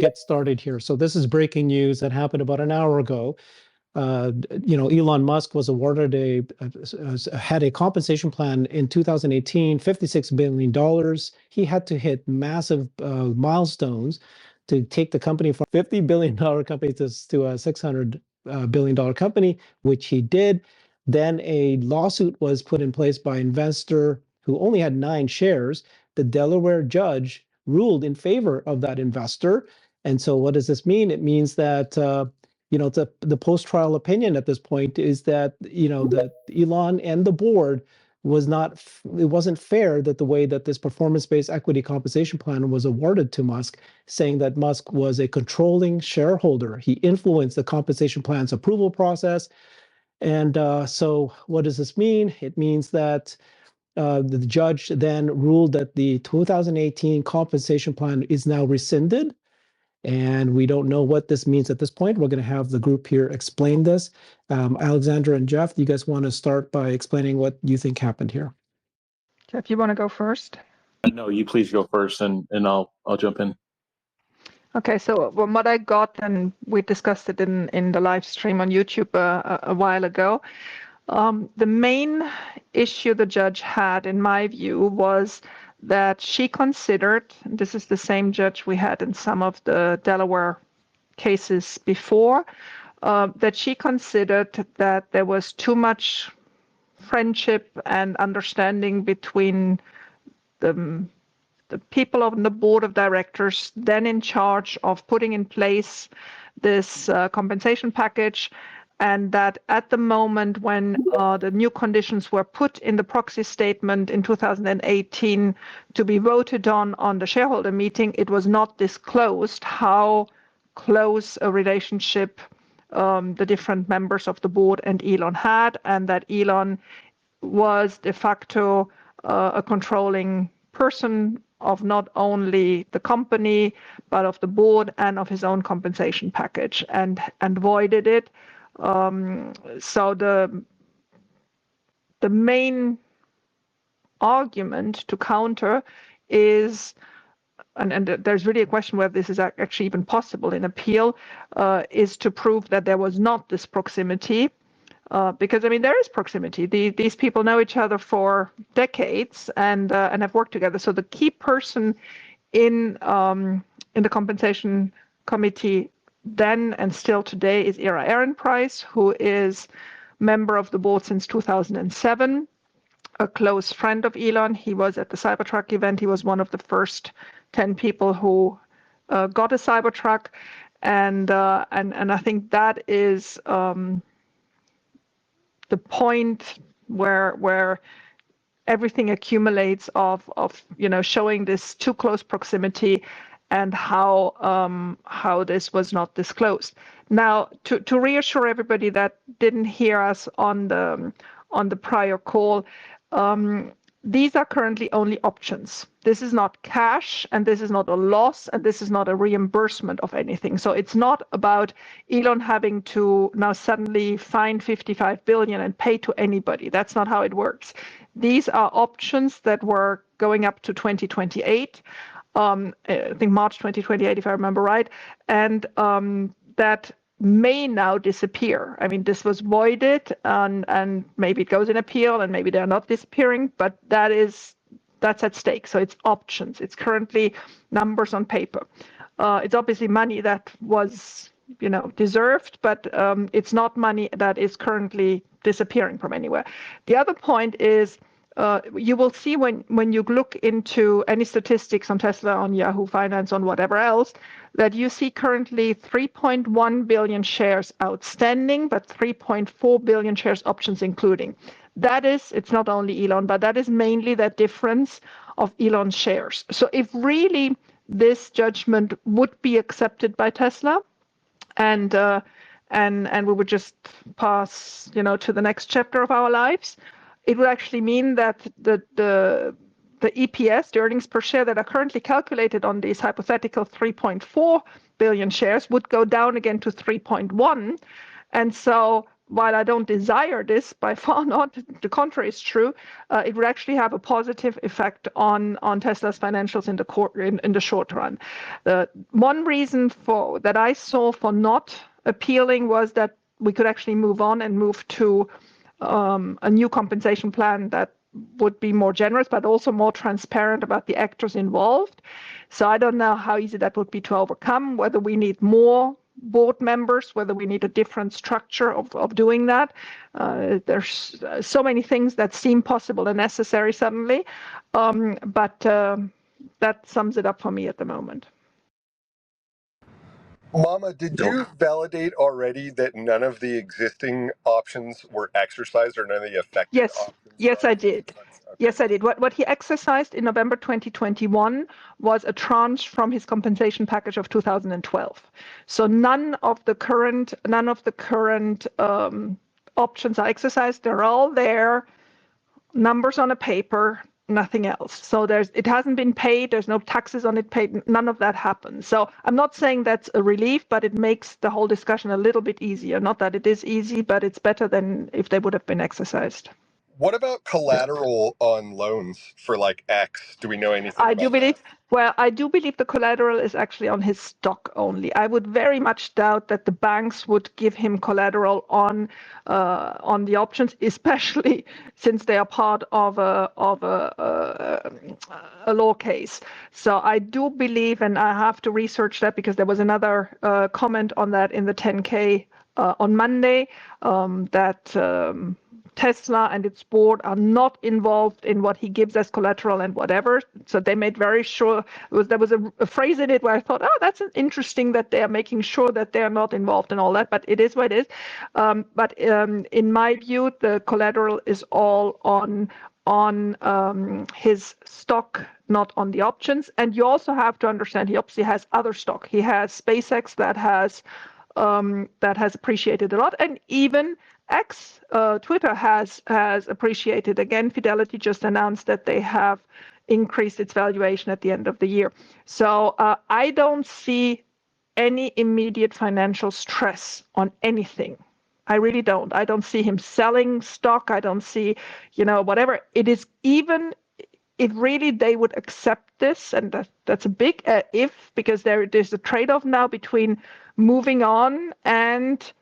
get started here. So this is breaking news that happened about an hour ago. Elon Musk was awarded had a compensation plan in 2018, $56 billion. He had to hit massive milestones to take the company from $50 billion company to a $600 billion company, which he did. Then a lawsuit was put in place by an investor who only had 9 shares. The Delaware judge ruled in favor of that investor. And so what does this mean? It means that the post-trial opinion at this point is that that Elon and the board it wasn't fair that the way that this performance-based equity compensation plan was awarded to Musk, saying that Musk was a controlling shareholder. He influenced the compensation plan's approval process. And so what does this mean? It means that the judge then ruled that the 2018 compensation plan is now rescinded. And we don't know what this means at this point. We're going to have the group here explain this. Alexandra and Jeff, do you guys want to start by explaining what you think happened here? Jeff, you want to go first? No, you please go first, and I'll jump in. Okay, so what I got, and we discussed it in the live stream on YouTube a while ago, the main issue the judge had, in my view, was that she considered, this is the same judge we had in some of the Delaware cases before, that she considered that there was too much friendship and understanding between the people on the board of directors then in charge of putting in place this compensation package, and that at the moment when the new conditions were put in the proxy statement in 2018 to be voted on the shareholder meeting, it was not disclosed how close a relationship the different members of the board and Elon had, and that Elon was de facto a controlling person of not only the company, but of the board and of his own compensation package, and voided it. So the main argument to counter is, and there's really a question whether this is actually even possible in appeal, is to prove that there was not this proximity. Because there is proximity. These people know each other for decades and have worked together. So the key person in the compensation committee then and still today is Ira Ehrenpreis, who is member of the board since 2007, a close friend of Elon. He was at the Cybertruck event. He was one of the first 10 people who got a Cybertruck, and I think that is the point where everything accumulates of showing this too close proximity and how this was not disclosed. Now, to reassure everybody that didn't hear us on the prior call, these are currently only options. This is not cash, and this is not a loss, and this is not a reimbursement of anything. So it's not about Elon having to now suddenly find 55 billion and pay to anybody. That's not how it works. These are options that were going up to 2028. I think March 2028, if I remember right, and that may now disappear. This was voided, and maybe it goes in appeal, and maybe they're not disappearing, but that's at stake. So it's options. It's currently numbers on paper. It's obviously money that was, deserved, but it's not money that is currently disappearing from anywhere. The other point is, you will see when you look into any statistics on Tesla, on Yahoo Finance, on whatever else, that you see currently 3.1 billion shares outstanding, but 3.4 billion shares options including. That is, it's not only Elon, but that is mainly that difference of Elon's shares. So if really this judgment would be accepted by Tesla, and we would just pass, to the next chapter of our lives, it would actually mean that the EPS, the earnings per share that are currently calculated on these hypothetical 3.4 billion shares, would go down again to 3.1. And so while I don't desire this, by far not, the contrary is true, it would actually have a positive effect on Tesla's financials in the short run. One reason that I saw for not appealing was that we could actually move on and move to a new compensation plan that would be more generous, but also more transparent about the actors involved. So I don't know how easy that would be to overcome, whether we need more board members, whether we need a different structure of doing that. There's so many things that seem possible and necessary suddenly, but that sums it up for me at the moment. Mama, did you validate already that none of the existing options were exercised or none of the affected options? Yes, I did. Okay. Yes, I did. What he exercised in November 2021 was a tranche from his compensation package of 2012. So none of the current options are exercised. They're all there, numbers on a paper, nothing else. So it hasn't been paid. There's no taxes on it paid. None of that happened. So I'm not saying that's a relief, but it makes the whole discussion a little bit easier. Not that it is easy, but it's better than if they would have been exercised. What about collateral on loans for like X? Do we know anything about that? Well, I do believe the collateral is actually on his stock only. I would very much doubt that the banks would give him collateral on the options, especially since they are part of a law case. So I do believe, and I have to research that because there was another comment on that in the 10K on Monday, that Tesla and its board are not involved in what he gives as collateral and whatever. So they made very sure, there was a phrase in it where I thought, oh, that's interesting that they are making sure that they're not involved in all that, but it is what it is. But in my view, the collateral is all on his stock, not on the options. And you also have to understand, he obviously has other stock. He has SpaceX that has appreciated a lot, and even X, Twitter has appreciated. Again, Fidelity just announced that they have increased its valuation at the end of the year. So I don't see any immediate financial stress on anything. I really don't. I don't see him selling stock. I don't see, whatever. It is, even if really they would accept this, and that's a big if, because there's a trade-off now between moving on and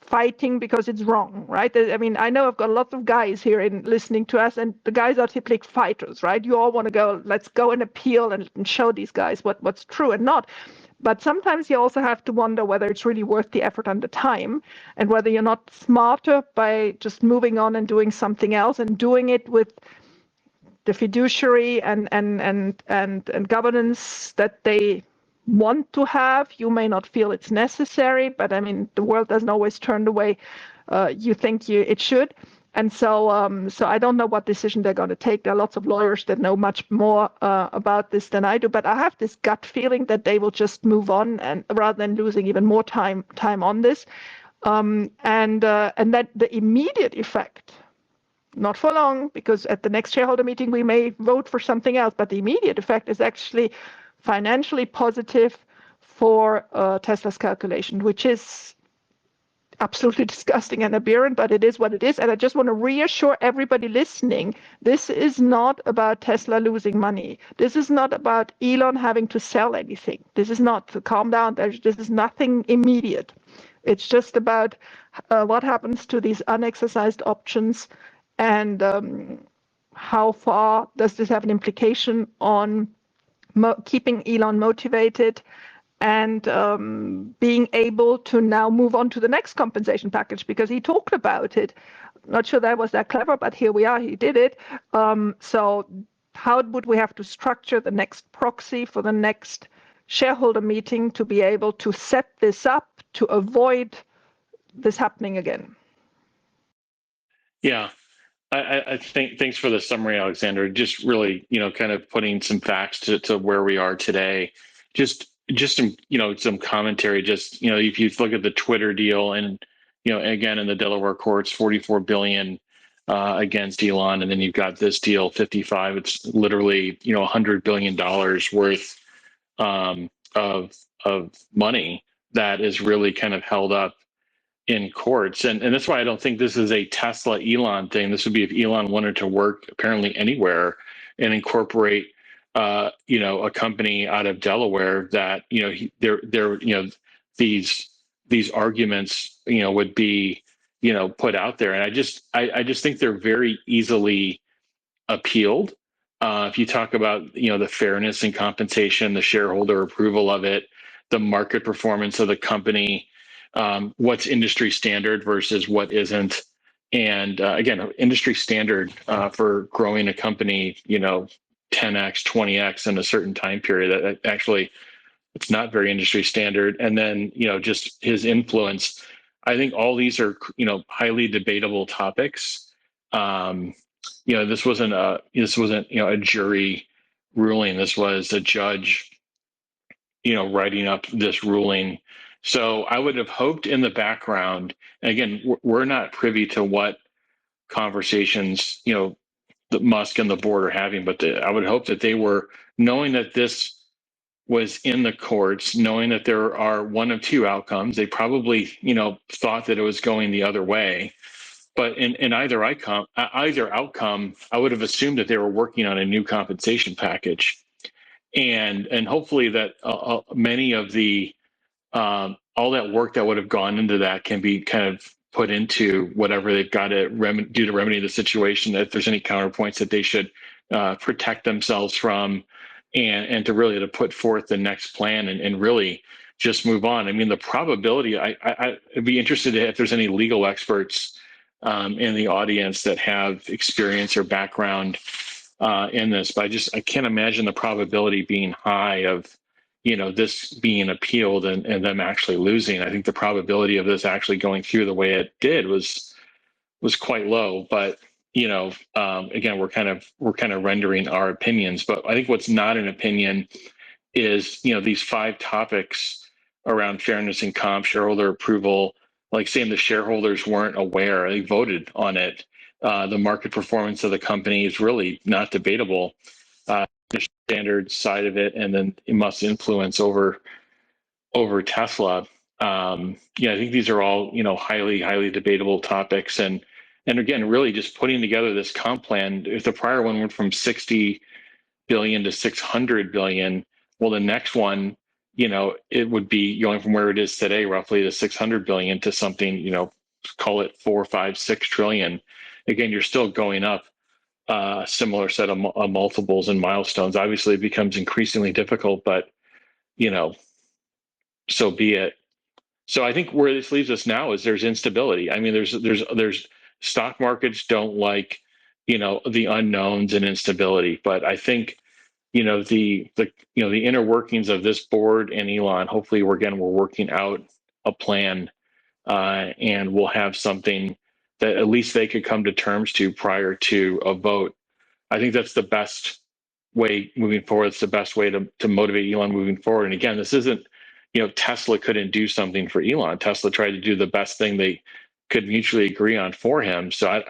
fighting because it's wrong, right? I mean, I know I've got lots of guys here in listening to us, and the guys are typically fighters, right? You all want to go, let's go and appeal and show these guys what's true and not. But sometimes you also have to wonder whether it's really worth the effort and the time, and whether you're not smarter by just moving on and doing something else, and doing it with the fiduciary and governance that they want to have. You may not feel it's necessary, but I mean, the world doesn't always turn the way you think it should. And so I don't know what decision they're going to take. There are lots of lawyers that know much more about this than I do, but I have this gut feeling that they will just move on, and rather than losing even more time on this, and that the immediate effect, not for long, because at the next shareholder meeting we may vote for something else, but the immediate effect is actually financially positive for Tesla's calculation, which is absolutely disgusting and aberrant, but it is what it is. And I just want to reassure everybody listening, this is not about Tesla losing money. This is not about Elon having to sell anything. This is not, to calm down, this is nothing immediate. It's just about what happens to these unexercised options, and how far does this have an implication on keeping Elon motivated and being able to now move on to the next compensation package, because he talked about it. Not sure that was that clever, but here we are, he did it. So how would we have to structure the next proxy for the next shareholder meeting to be able to set this up to avoid this happening again? Yeah, I think, thanks for the summary, Alexander. Just really, kind of putting some facts to where we are today. Just some, some commentary. Just, if you look at the Twitter deal, and again in the Delaware courts, 44 billion against Elon, and then you've got this deal, 55. It's literally $100 billion worth of money that is really kind of held up in courts. And that's why I don't think this is a Tesla Elon thing. This would be if Elon wanted to work apparently anywhere and incorporate, a company out of Delaware that, these arguments, would be, put out there. And I just think they're very easily appealed. If you talk about, the fairness and compensation, the shareholder approval of it, the market performance of the company, what's industry standard versus what isn't. And again, industry standard for growing a company, 10x, 20x in a certain time period, that actually it's not very industry standard. And then, just his influence. I think all these are, highly debatable topics. This wasn't a jury ruling. This was a judge, writing up this ruling. So I would have hoped in the background, and again, we're not privy to what conversations, the Musk and the board are having, but I would hope that they were knowing that this was in the courts, knowing that there are one of two outcomes. They probably, thought that it was going the other way. But in either outcome, I would have assumed that they were working on a new compensation package, and hopefully that many of the all that work that would have gone into that can be kind of put into whatever they've got to do to remedy the situation. If there's any counterpoints that they should protect themselves from, and to really to put forth the next plan and really just move on. I mean, the probability. I'd be interested if there's any legal experts in the audience that have experience or background in this, but I can't imagine the probability being high of, this being appealed and them actually losing. I think the probability of this actually going through the way it did was quite low. But again, we're kind of rendering our opinions. But I think what's not an opinion is these 5 topics around fairness and comp, shareholder approval, like saying the shareholders weren't aware, they voted on it. The market performance of the company is really not debatable. The standard side of it, and then it must influence over Tesla. I think these are all highly debatable topics, and again, really just putting together this comp plan. If the prior one went from 60 billion to 600 billion, well, the next one, it would be going from where it is today, roughly to 600 billion to something, call it 4, 5, 6 trillion. Again, you're still going up a similar set of multiples and milestones. Obviously, it becomes increasingly difficult, but so be it. So I think where this leaves us now is there's instability. I mean, there's stock markets don't like, the unknowns and instability, but I think, the inner workings of this board and Elon, hopefully we're working out a plan, and we'll have something that at least they could come to terms to prior to a vote. I think that's the best way moving forward. It's the best way to motivate Elon moving forward. And again, this isn't, Tesla couldn't do something for Elon. Tesla tried to do the best thing they could mutually agree on for him. So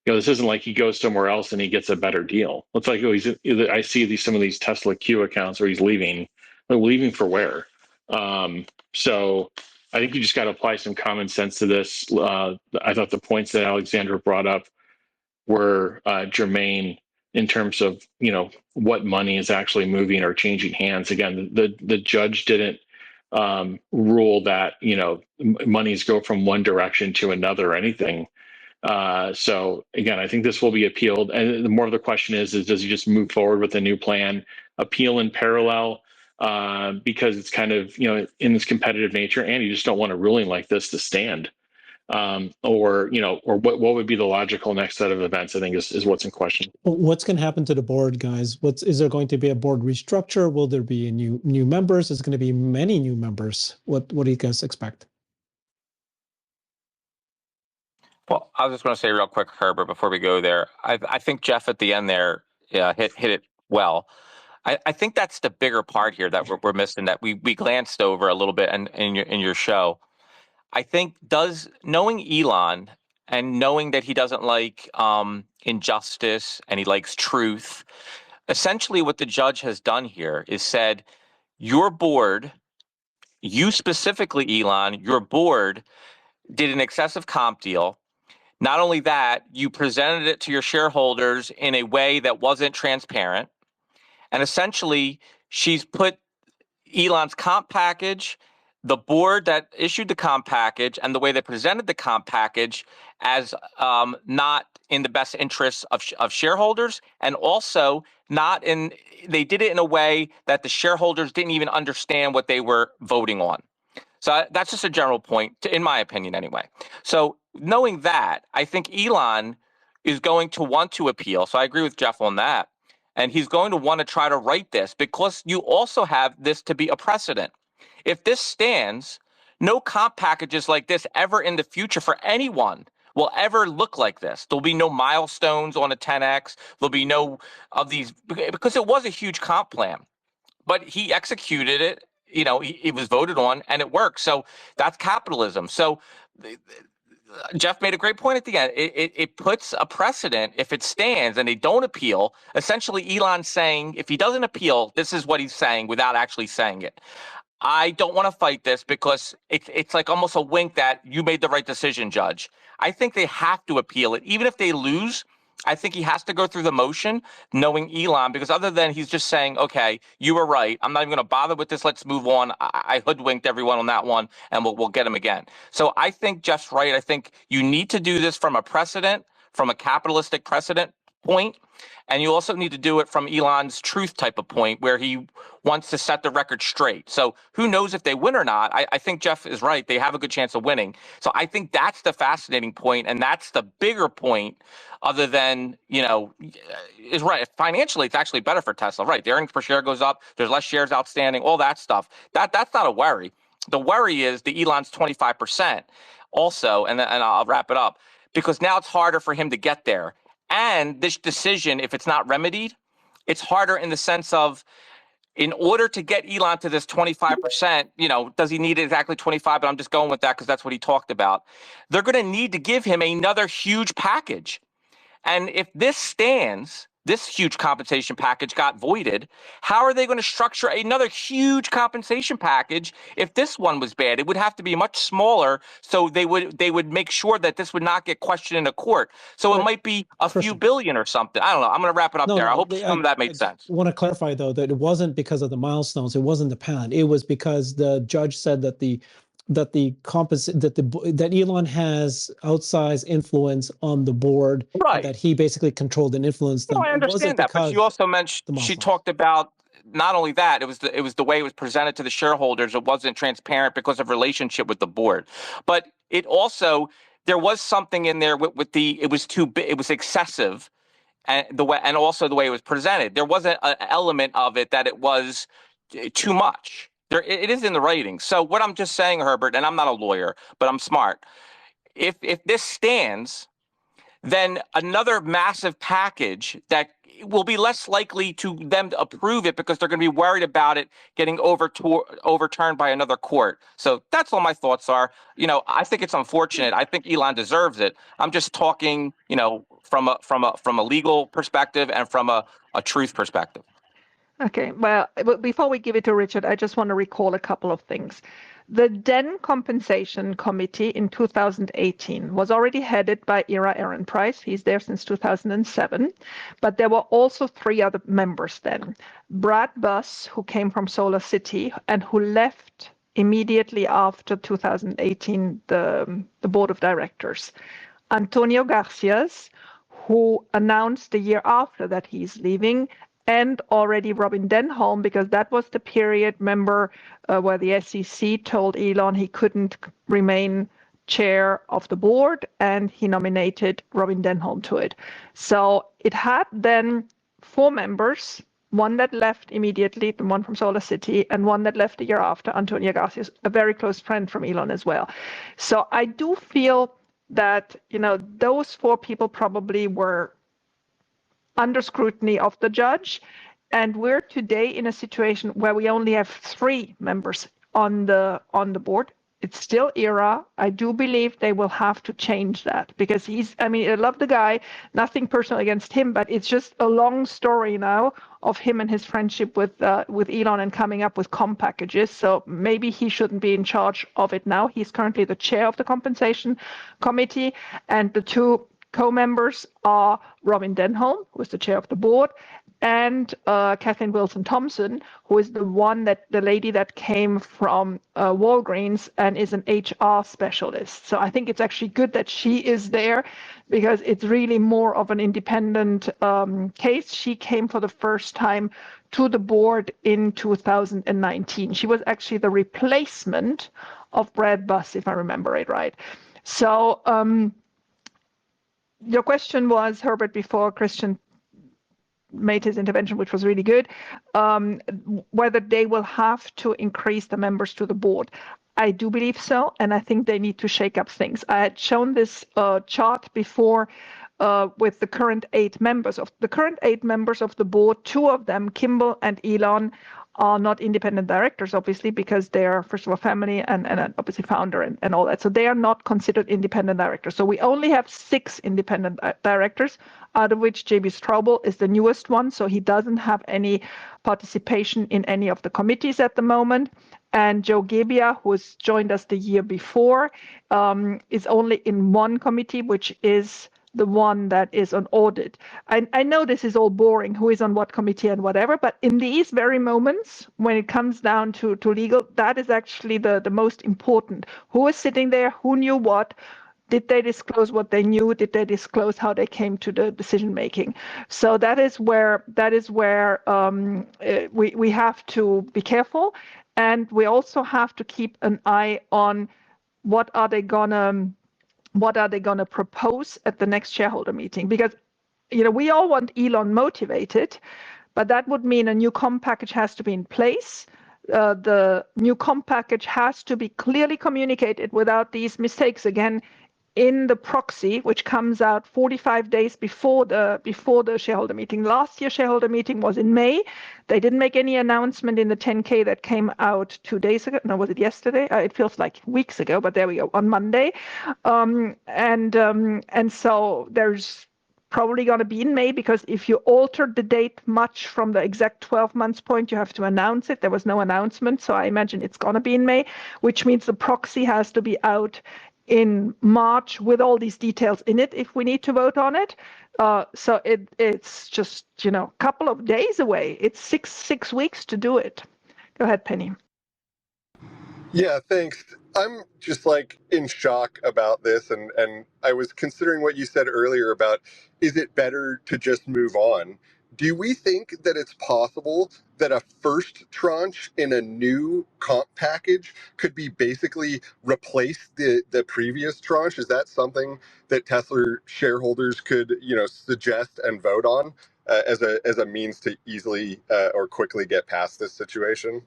this isn't like he goes somewhere else and he gets a better deal. It's like, I see some of these Tesla Q accounts where he's leaving. They're leaving for where? So I think you just got to apply some common sense to this. I thought the points that Alexandra brought up were germane in terms of what money is actually moving or changing hands. Again, the judge didn't rule that monies go from one direction to another or anything. So again, I think this will be appealed, and the more of the question is does he just move forward with a new plan, appeal in parallel, because it's kind of in this competitive nature, and you just don't want a ruling like this to stand, or what would be the logical next set of events, I think is what's in question. What's going to happen to the board, guys? Is there going to be a board restructure? Will there be new members? Is going to be many new members? What do you guys expect? Well, I was just going to say real quick, Herbert, before we go there, I think Jeff at the end there hit it well. I think that's the bigger part here that we're missing, that we glanced over a little bit in your show. I think knowing Elon and knowing that he doesn't like injustice and he likes truth, essentially what the judge has done here is said, your board, you specifically, Elon, your board did an excessive comp deal. Not only that, you presented it to your shareholders in a way that wasn't transparent. And essentially, she's put Elon's comp package, the board that issued the comp package, and the way they presented the comp package as not in the best interests of shareholders, and also not in. They did it in a way that the shareholders didn't even understand what they were voting on. So that's just a general point, in my opinion, anyway. So knowing that, I think Elon is going to want to appeal. So I agree with Jeff on that. And he's going to want to try to write this because you also have this to be a precedent. If this stands, no comp packages like this ever in the future for anyone will ever look like this. There'll be no milestones on a 10X. There'll be no of these, because it was a huge comp plan, but he executed it. You know, it was voted on and it worked. So that's capitalism. So Jeff made a great point at the end. It puts a precedent if it stands and they don't appeal. Essentially, Elon's saying if he doesn't appeal, this is what he's saying without actually saying it. I don't want to fight this because it's like almost a wink that you made the right decision, Judge. I think they have to appeal it. Even if they lose, I think he has to go through the motion knowing Elon, because other than he's just saying, okay, you were right. I'm not even going to bother with this. Let's move on. I hoodwinked everyone on that one and we'll get him again. So I think Jeff's right. I think you need to do this from a precedent, from a capitalistic precedent point. And you also need to do it from Elon's truth type of point where he wants to set the record straight. So who knows if they win or not? I think Jeff is right. They have a good chance of winning. So I think that's the fascinating point, and that's the bigger point other than, you know, is right. Financially, it's actually better for Tesla, right? The earnings per share goes up. There's less shares outstanding, all that stuff. That's not a worry. The worry is the Elon's 25% also, and I'll wrap it up, because now it's harder for him to get there. And this decision, if it's not remedied, it's harder in the sense of, in order to get Elon to this 25%, you know, does he need exactly 25? But I'm just going with that because that's what he talked about. They're going to need to give him another huge package. And if this stands, this huge compensation package got voided, how are they going to structure another huge compensation package if this one was bad? It would have to be much smaller, so they would make sure that this would not get questioned in a court. So it might be a few billion or something. I don't know. I'm going to wrap it up there. I hope some of that made sense. I want to clarify, though, that it wasn't because of the milestones. It wasn't the plan. It was because the judge said that that Elon has outsized influence on the board, right? That he basically controlled and influenced them. No, I understand that, but she also mentioned, she talked about not only that, it was the way it was presented to the shareholders. It wasn't transparent because of relationship with the board, but it also, there was something in there with the, it was too big, it was excessive, and the way, and also the way it was presented. There wasn't an element of it that it was too much. There, it is in the writing. So what I'm just saying, Herbert, and I'm not a lawyer, but I'm smart. If this stands, then another massive package that will be less likely to them to approve it because they're going to be worried about it getting overturned by another court. So that's all my thoughts are. You know, I think it's unfortunate. I think Elon deserves it. I'm just talking, you know, from a legal perspective and from a truth perspective. Okay, well, before we give it to Richard, I just want to recall a couple of things. The then Compensation Committee in 2018 was already headed by Ira Ehrenpreis. He's there since 2007. But there were also 3 other members then. Brad Buss, who came from Solar City and who left immediately after 2018 the board of directors. Antonio Garcias, who announced the year after that he's leaving, and already Robin Denholm, because that was the period, remember, where the SEC told Elon he couldn't remain chair of the board, and he nominated Robin Denholm to it. So it had then 4 members, one that left immediately, the one from Solar City, and one that left the year after, Antonio Garcias, a very close friend from Elon as well. So I do feel that, you know, those 4 people probably were under scrutiny of the judge, and we're today in a situation where we only have 3 members on the board, It's still era. I do believe they will have to change that because I love the guy, nothing personal against him, but it's just a long story now of him and his friendship with Elon and coming up with comp packages. So maybe he shouldn't be in charge of it now. He's currently the chair of the compensation committee, and the two co-members are Robin Denholm, who is the chair of the board, and Kathleen Wilson-Thompson, who is the lady that came from Walgreens and is an HR specialist. So I think it's actually good that she is there because it's really more of an independent case. She came for the first time to the board in 2019. She was actually the replacement of Brad Buss, if I remember it right. So your question was, Herbert, before Christian made his intervention, which was really good, whether they will have to increase the members to the board. I do believe so, and I think they need to shake up things. I had shown this chart before with the current 8 members. Of the current 8 members of the board, 2 of them, Kimball and Elon, are not independent directors, obviously, because they are, first of all, family and obviously founder and all that. So they are not considered independent directors. So we only have 6 independent directors, out of which JB Straubel is the newest one. So he doesn't have any participation in any of the committees at the moment. And Joe Gebbia, who has joined us the year before, is only in one committee, which is the one that is on audit. I know this is all boring, who is on what committee and whatever, but in these very moments, when it comes down to legal, that is actually the most important. Who is sitting there? Who knew what? Did they disclose what they knew? Did they disclose how they came to the decision making? So that is where we have to be careful, and we also have to keep an eye on what are they gonna propose at the next shareholder meeting? Because, we all want Elon motivated, but that would mean a new comp package has to be in place. The new comp package has to be clearly communicated without these mistakes again in the proxy, which comes out 45 days before the shareholder meeting. Last year's shareholder meeting was in May. They didn't make any announcement in the 10K that came out 2 days ago. No, was it yesterday? It feels like weeks ago, but there we go, on Monday. And so there's probably going to be in May, because if you alter the date much from the exact 12 months point, you have to announce it. There was no announcement, so I imagine it's going to be in May, which means the proxy has to be out in March with all these details in it if we need to vote on it. So it's just, a couple of days away. It's six weeks to do it. Go ahead, Penny. Yeah, thanks. I'm just in shock about this, and I was considering what you said earlier about, is it better to just move on? Do we think that it's possible that a first tranche in a new comp package could be basically replace the previous tranche? Is that something that Tesla shareholders could, suggest and vote on as a means to easily or quickly get past this situation?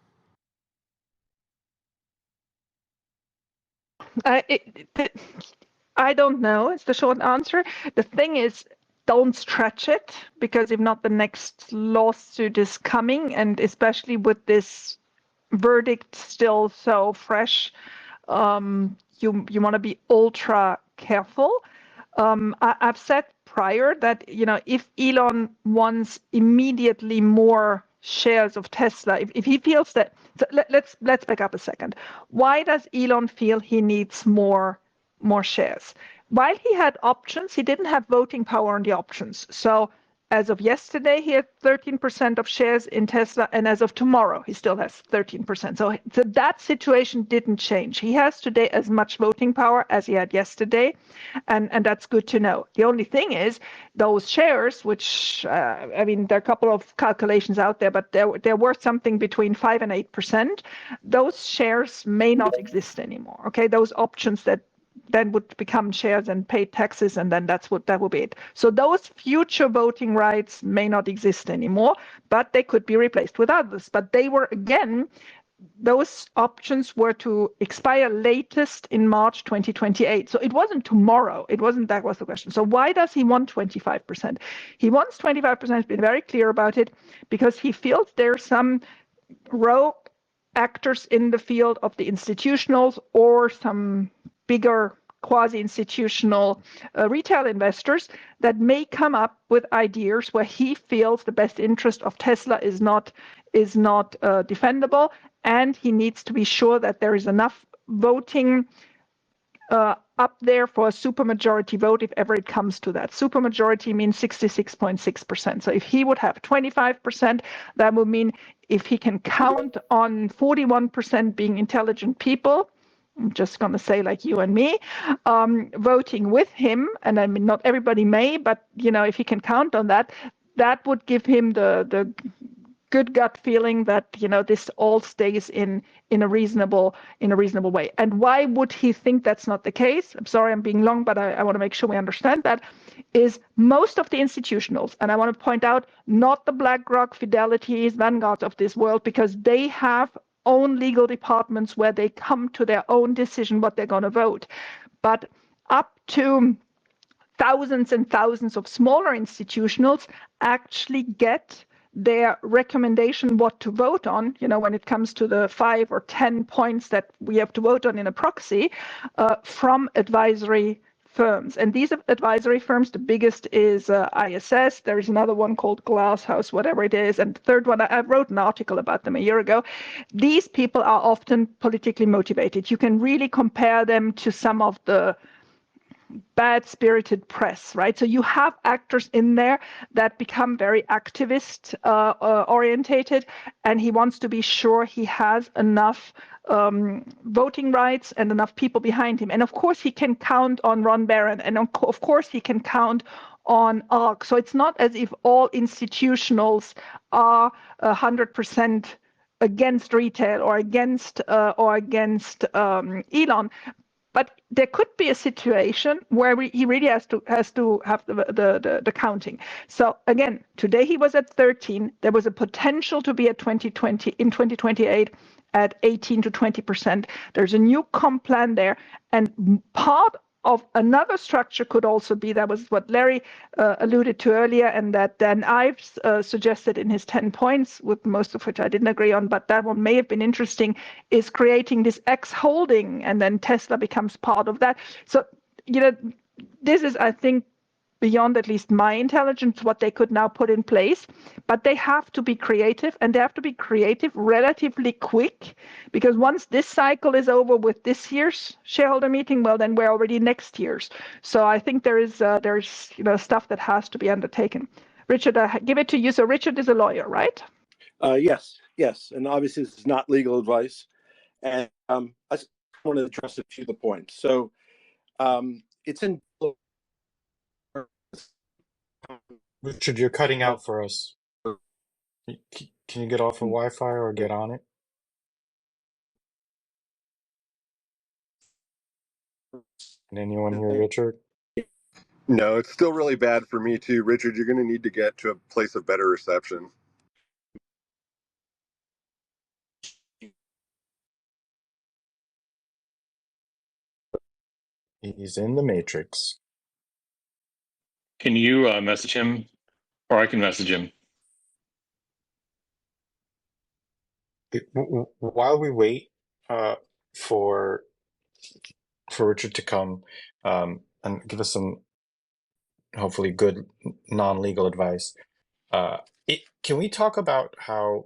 I don't know. It's the short answer. The thing is, don't stretch it, because if not, the next lawsuit is coming, and especially with this verdict still so fresh, you want to be ultra careful. I've said prior that if Elon wants immediately more shares of Tesla, if he feels that, so let's back up a second. Why does Elon feel he needs more shares? While he had options, he didn't have voting power on the options. So as of yesterday, he had 13% of shares in Tesla, and as of tomorrow, he still has 13%. So that situation didn't change. He has today as much voting power as he had yesterday, and that's good to know. The only thing is, those shares, which, there are a couple of calculations out there, but they're worth something between 5 and 8%. Those shares may not exist anymore, okay? Those options that then would become shares and pay taxes, and then that would be it. So those future voting rights may not exist anymore, but they could be replaced with others. But they were, again, those options were to expire latest in March 2028. So it wasn't tomorrow. That was the question. So why does he want 25%? He wants 25%, he's been very clear about it, because he feels there's some rogue actors in the field of the institutionals or some bigger quasi-institutional retail investors that may come up with ideas where he feels the best interest of Tesla is not defendable, and he needs to be sure that there is enough voting up there for a supermajority vote if ever it comes to that. Supermajority means 66.6%. So if he would have 25%, that would mean if he can count on 41% being intelligent people, I'm just going to say like you and me, voting with him, and I mean not everybody may, but if he can count on that, that would give him the good gut feeling that this all stays in a reasonable way. And why would he think that's not the case? I'm sorry I'm being long, but I want to make sure we understand that. Is most of the institutionals, and I want to point out, not the BlackRock, Fidelities, Vanguards of this world, because they have own legal departments where they come to their own decision what they're going to vote, but up to thousands and thousands of smaller institutionals actually get their recommendation what to vote on, when it comes to the 5 or 10 points that we have to vote on in a proxy, from advisory firms. And these advisory firms, the biggest is ISS. There is another one called Glasshouse, whatever it is. And the third one, I wrote an article about them a year ago. These people are often politically motivated. You can really compare them to some of the bad-spirited press, right? So you have actors in there that become very activist orientated, and he wants to be sure he has enough voting rights and enough people behind him. And of course he can count on Ron Barron, and of course he can count on ARC. So it's not as if all institutionals are 100% against retail or against Elon. But there could be a situation where he really has to have the counting. So again, today he was at 13. There was a potential to be at 2028 at 18 to 20%. There's a new comp plan there, and part of another structure could also be, that was what Larry alluded to earlier, and that Dan Ives suggested in his 10 points, with most of which I didn't agree on, but that one may have been interesting, is creating this X holding, and then Tesla becomes part of that. So, this is, I think, beyond at least my intelligence, what they could now put in place. But they have to be creative, and they have to be creative relatively quick, because once this cycle is over with this year's shareholder meeting, well, then we're already next year's. So I think there's stuff that has to be undertaken. Richard, I give it to you. So Richard is a lawyer, right? Yes, and obviously this is not legal advice. And I just want to address a few of the points. So it's in. Richard, you're cutting out for us. Can you get off of Wi-Fi or get on it? Can anyone hear Richard? No, it's still really bad for me too. Richard, you're going to need to get to a place of better reception. He's in the Matrix. Can you message him, or I can message him? While we wait for Richard to come and give us some hopefully good non-legal advice, can we talk about how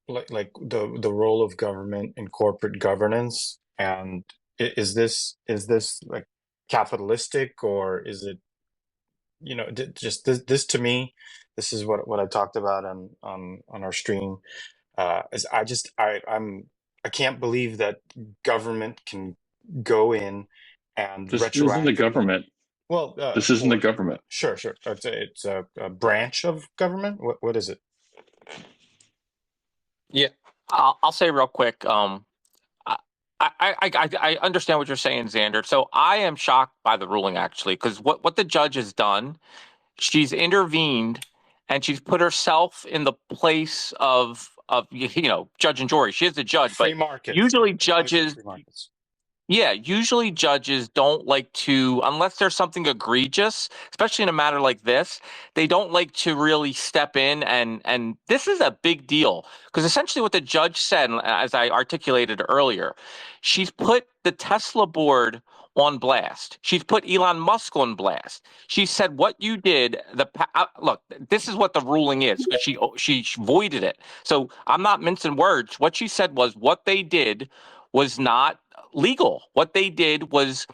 like the role of government in corporate governance, and is this like capitalistic, or is it just this to me, this is what I talked about on our stream, is I can't believe that government can go in and This isn't the government. Well, this isn't the government. Sure. It's a branch of government. What is it? Yeah, I'll say real quick. I understand what you're saying, Xander. So I am shocked by the ruling, actually, because what the judge has done, she's intervened and she's put herself in the place of judge and jury. She is the judge, Free but markets. usually It's like judges. free markets. Yeah, usually judges don't like to, unless there's something egregious, especially in a matter like this, they don't like to really step in and this is a big deal because essentially what the judge said, as I articulated earlier, she's put the Tesla board on blast. She's put Elon Musk on blast. She said what you did, look, this is what the ruling is because she voided it. So I'm not mincing words. What she said was what they did was not legal. What they did was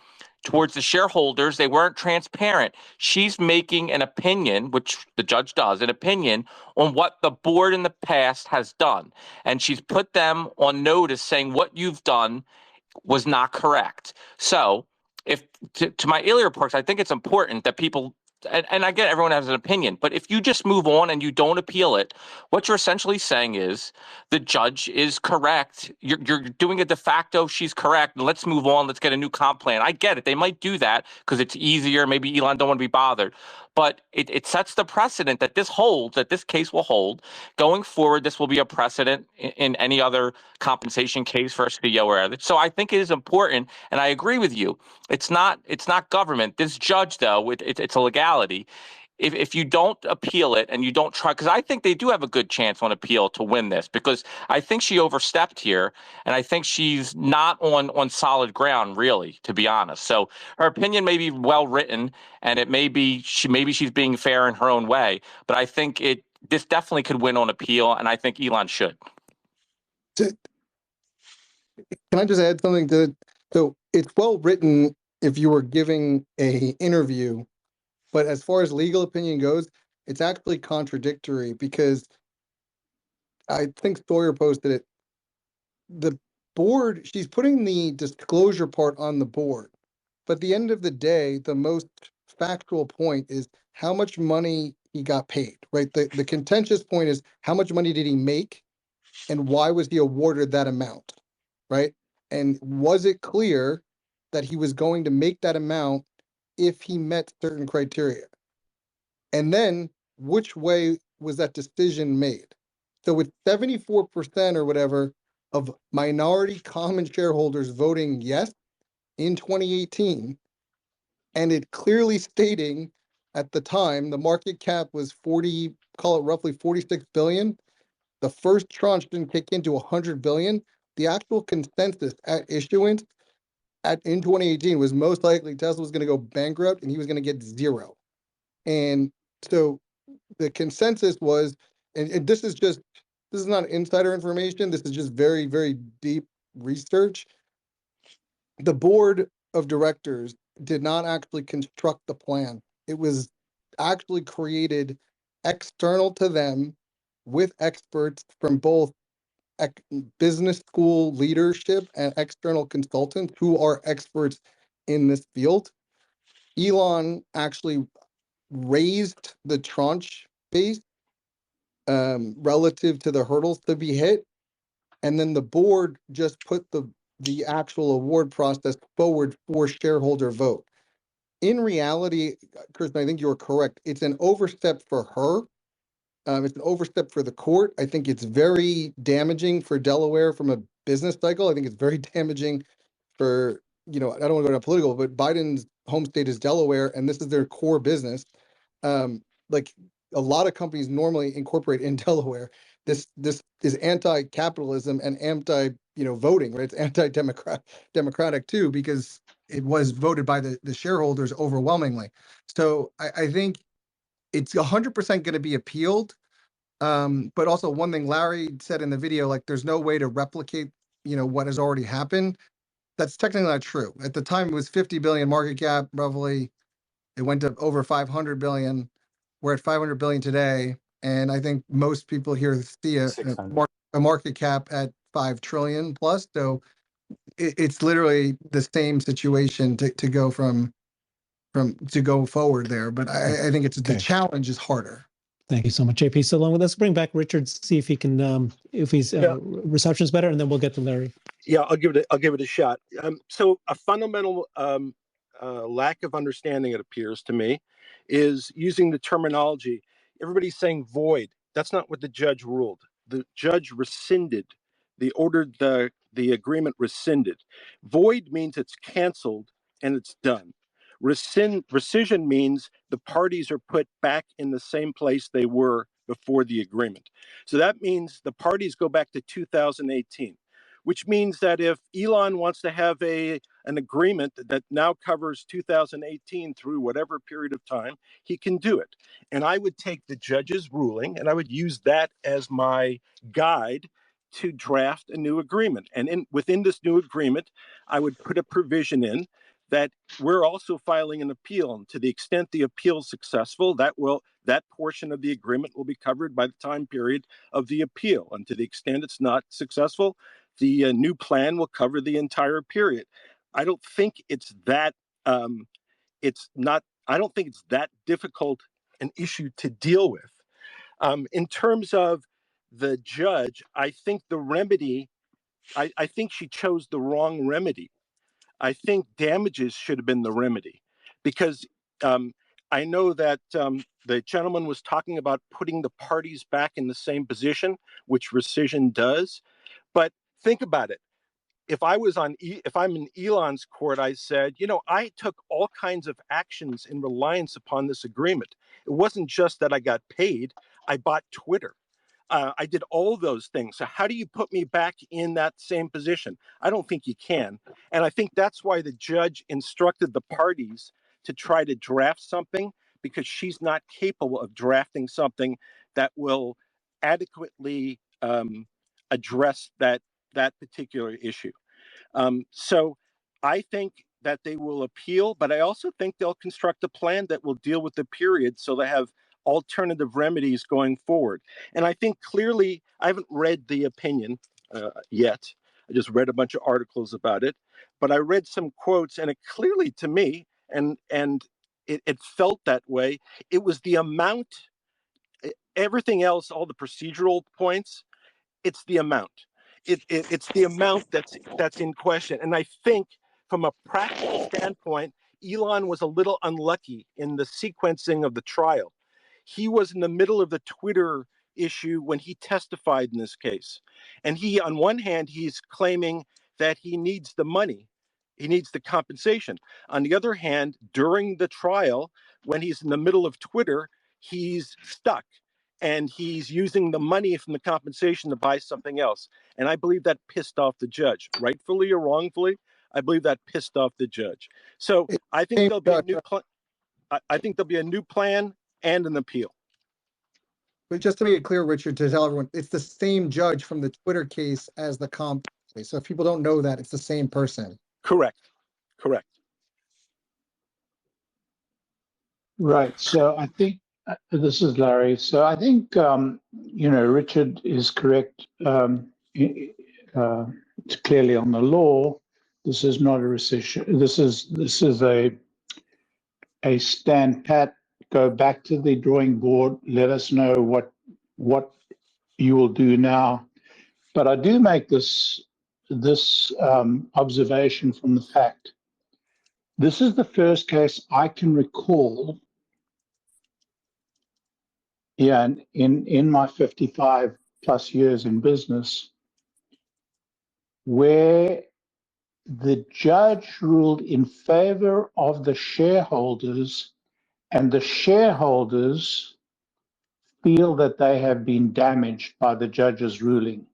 towards the shareholders, they weren't transparent. She's making an opinion, which the judge does, an opinion on what the board in the past has done. And she's put them on notice saying what you've done was not correct. So if to my earlier reports, I think it's important that people and I get everyone has an opinion, but if you just move on and you don't appeal it, what you're essentially saying is the judge is correct. You're doing a de facto, she's correct, and let's move on. Let's get a new comp plan. I get it. They might do that because it's easier. Maybe Elon don't want to be bothered. But it sets the precedent that this holds, that this case will hold. Going forward, this will be a precedent in any other compensation case for a CEO or other. So I think it is important, and I agree with you. It's not government. This judge, though, it's a legality. If you don't appeal it and you don't try, because I think they do have a good chance on appeal to win this, because I think she overstepped here, and I think she's not on solid ground, really, to be honest. So her opinion may be well written, and it may be she's being fair in her own way, but I think this definitely could win on appeal, and I think Elon should. Can I just add something to it? So it's well written if you were giving a interview, but as far as legal opinion goes, it's actually contradictory because I think Sawyer posted it. The board, she's putting the disclosure part on the board, but at the end of the day, the most factual point is how much money he got paid, right? The contentious point is how much money did he make and why was he awarded that amount, right? And was it clear that he was going to make that amount if he met certain criteria? And then which way was that decision made? So with 74% or whatever of minority common shareholders voting yes in 2018, and it clearly stating at the time the market cap was 40, call it roughly 46 billion. The first tranche didn't kick into 100 billion. The actual consensus at issuance in 2018 was most likely Tesla was going to go bankrupt and he was going to get zero. And so the consensus was, and this is not insider information. This is just very, very deep research. The board of directors did not actually construct the plan. It was actually created external to them with experts from both business school leadership and external consultants who are experts in this field. Elon actually raised the tranche base relative to the hurdles to be hit, and then the board just put the actual award process forward for shareholder vote. In reality, Kristen, I think you're correct. It's an overstep for her. It's an overstep for the court. I think it's very damaging for Delaware from a business cycle. I think it's very damaging for, I don't want to go down political, but Biden's home state is Delaware, and this is their core business. Like a lot of companies normally incorporate in Delaware. This is anti-capitalism and anti-voting, right? It's democratic too, because it was voted by the shareholders overwhelmingly. So I think it's 100% going to be appealed. But also one thing Larry said in the video, like there's no way to replicate, what has already happened. That's technically not true. At the time, it was 50 billion market cap, roughly. It went to over 500 billion. We're at 500 billion today. And I think most people here see a market cap at 5 trillion plus. So it's literally the same situation to go to go forward there. But I think the challenge is harder. Thank you so much, JP. So long. Let's bring back Richard, see if he can, if his reception's better, and then we'll get to Larry. Yeah, I'll give it a shot. So a fundamental lack of understanding, it appears to me, is using the terminology. Everybody's saying void. That's not what the judge ruled. The judge rescinded. They ordered the the agreement rescinded. Void means it's canceled and it's done. Rescission means the parties are put back in the same place they were before the agreement. So that means the parties go back to 2018, which means that if Elon wants to have an agreement that now covers 2018 through whatever period of time, he can do it. And I would take the judge's ruling and I would use that as my guide to draft a new agreement. And within this new agreement, I would put a provision in that we're also filing an appeal. And to the extent the appeal is successful, that portion of the agreement will be covered by the time period of the appeal. And to the extent it's not successful, the new plan will cover the entire period. I don't think it's that I don't think it's that difficult an issue to deal with. In terms of the judge, I think the remedy, I think she chose the wrong remedy. I think damages should have been the remedy, because I know that the gentleman was talking about putting the parties back in the same position, which rescission does. But think about it. If I'm in Elon's court, I said, I took all kinds of actions in reliance upon this agreement. It wasn't just that I got paid. I bought Twitter. I did all those things. So how do you put me back in that same position? I don't think you can. And I think that's why the judge instructed the parties to try to draft something, because she's not capable of drafting something that will adequately address that particular issue. So I think that they will appeal, but I also think they'll construct a plan that will deal with the period so they have alternative remedies going forward. And I think clearly, I haven't read the opinion yet. I just read a bunch of articles about it, but I read some quotes, and it clearly, to me, and it felt that way. It was the amount, everything else, all the procedural points, it's the amount. It's the amount that's in question. And I think from a practical standpoint, Elon was a little unlucky in the sequencing of the trial. He was in the middle of the Twitter issue when he testified in this case. And he, on one hand, he's claiming that he needs the money. He needs the compensation. On the other hand, during the trial, when he's in the middle of Twitter, he's stuck. And he's using the money from the compensation to buy something else. And I believe that pissed off the judge, rightfully or wrongfully. I believe that pissed off the judge. So I think there'll be a new plan. I think there'll be a new plan and an appeal. But just to make it clear, Richard, to tell everyone, it's the same judge from the Twitter case as the comp case. So if people don't know that, it's the same person. Correct. Right. So I think this is Larry. So I think Richard is correct. It's clearly on the law. This is not a rescission. This is a stand pat. Go back to the drawing board. Let us know what you will do now. But I do make this observation from the fact. This is the first case I can recall. Yeah, in my 55 plus years in business, where the judge ruled in favor of the shareholders, and the shareholders feel that they have been damaged by the judge's ruling.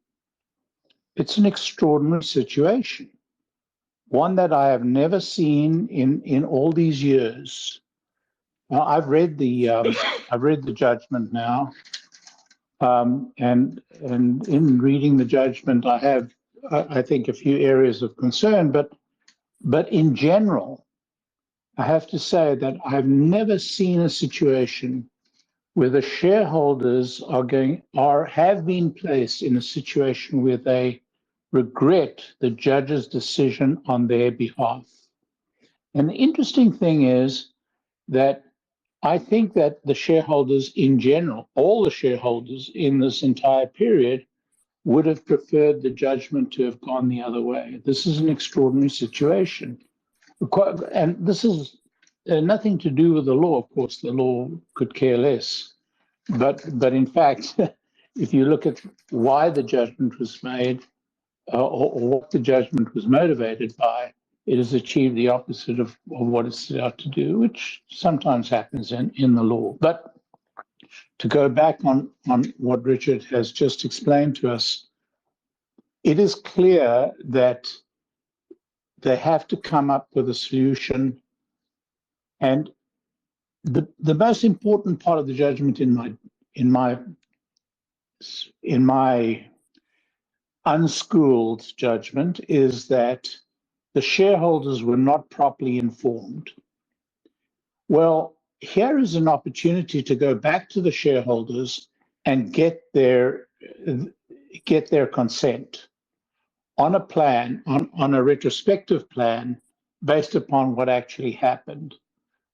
It's an extraordinary situation, one that I have never seen in all these years. Now, I've read the judgment now, and in reading the judgment, I have, I think, a few areas of concern. But in general, I have to say that I've never seen a situation where the shareholders have been placed in a situation where they regret the judge's decision on their behalf. And the interesting thing is that I think that the shareholders in general, all the shareholders in this entire period, would have preferred the judgment to have gone the other way. This is an extraordinary situation. And this is nothing to do with the law. Of course, the law could care less. But in fact, if you look at why the judgment was made, or what the judgment was motivated by, it has achieved the opposite of what it's set out to do, which sometimes happens in the law. But to go back on what Richard has just explained to us, it is clear that they have to come up with a solution. And the most important part of the judgment in my unschooled judgment is that the shareholders were not properly informed. Well, here is an opportunity to go back to the shareholders and get their consent on a plan, on a retrospective plan based upon what actually happened.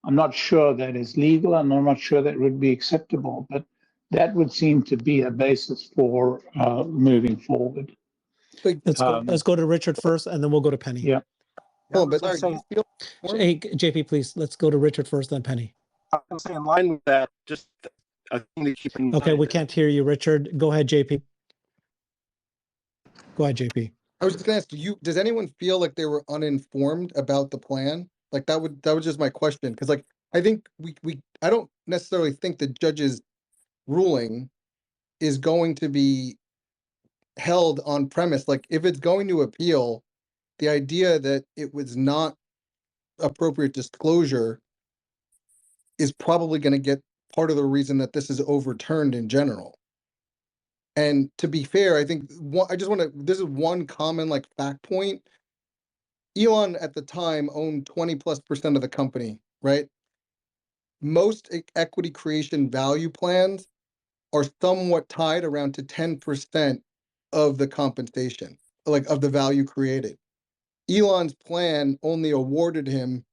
I'm not sure that is legal, and I'm not sure that would be acceptable, but that would seem to be a basis for moving forward. Let's go to Richard first, and then we'll go to Penny. Yeah. Oh, but sorry, do you feel informed? Hey, JP, please, let's go to Richard first, then Penny. I'm going to say in line with that, just a thing to keep in mind. Okay, we can't hear you, Richard. Go ahead, JP. Go ahead, JP. I was just gonna ask, does anyone feel like they were uninformed about the plan? Like that was just my question. Cause like, I think I don't necessarily think the judge's ruling is going to be held on premise. Like if it's going to appeal, the idea that it was not appropriate disclosure is probably going to get part of the reason that this is overturned in general. And to be fair, I think this is one common like fact point. Elon at the time owned 20+% of the company, right? Most equity creation value plans are somewhat tied around to 10% of the compensation, like of the value created. Elon's plan only awarded him,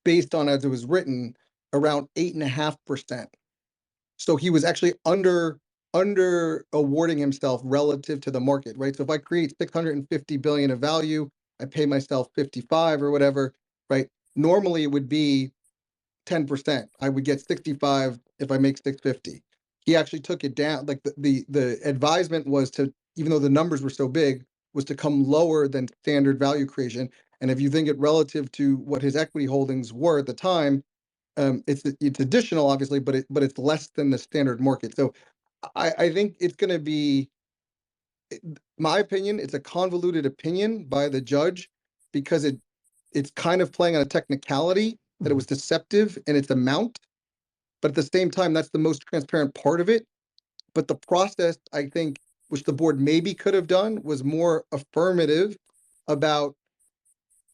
based on as it was written, around 8.5%. So he was actually under awarding himself relative to the market, right? So if I create 650 billion of value, I pay myself 55 or whatever, right? Normally it would be 10%. I would get 65 if I make 650. He actually took it down. Like the advisement was to, even though the numbers were so big, was to come lower than standard value creation. And if you think it relative to what his equity holdings were at the time, it's additional, obviously, but it's less than the standard market. So I think it's going to be, my opinion, it's a convoluted opinion by the judge because it's kind of playing on a technicality that it was deceptive in its amount, but at the same time, that's the most transparent part of it. But the process, I think, which the board maybe could have done, was more affirmative about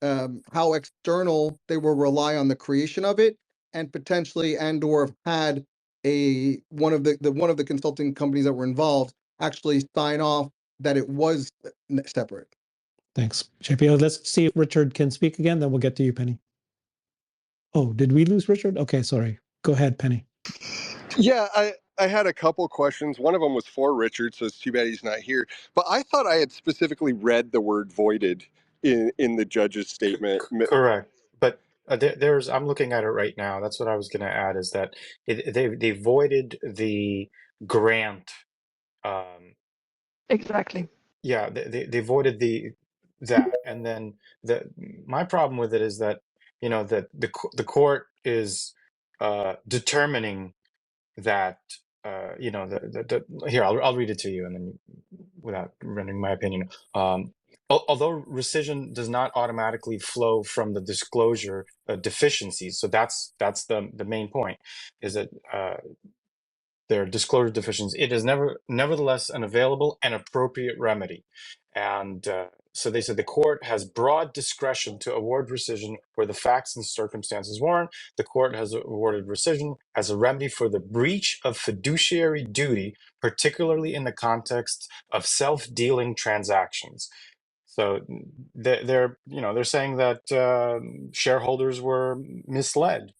how external they will rely on the creation of it, and potentially or have had one of the consulting companies that were involved actually sign off that it was separate. Thanks, JP. Let's see if Richard can speak again, then we'll get to you, Penny. Oh, did we lose Richard? Okay, sorry. Go ahead, Penny. Yeah, I had a couple questions. One of them was for Richard, so it's too bad he's not here. But I thought I had specifically read the word voided in the judge's statement. Correct. But there's, I'm looking at it right now. That's what I was going to add, is that they voided the grant. Exactly. Yeah, they voided that, and then my problem with it is that, you know, that the court is determining that, you know, here, I'll read it to you, and then without rendering my opinion. Although rescission does not automatically flow from the disclosure deficiencies, so that's the main point, is that their disclosure deficiencies, it is nevertheless an available and appropriate remedy. And so they said the court has broad discretion to award rescission where the facts and circumstances warrant. The court has awarded rescission as a remedy for the breach of fiduciary duty, particularly in the context of self-dealing transactions. So they're saying that shareholders were misled.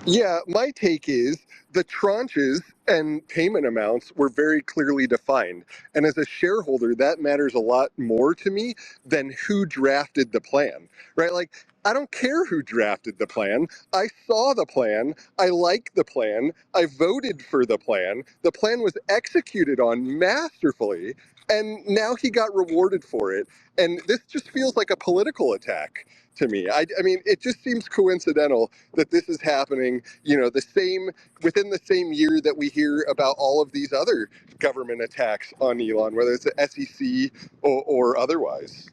Yeah, my take is the tranches and payment amounts were very clearly defined. And as a shareholder, that matters a lot more to me than who drafted the plan, right? Like, I don't care who drafted the plan. I saw the plan. I like the plan. I voted for the plan. The plan was executed on masterfully. and now he got rewarded for it. And this just feels like a political attack to me. I mean, it just seems coincidental that this is happening, within the same year that we hear about all of these other government attacks on Elon, whether it's the SEC or otherwise.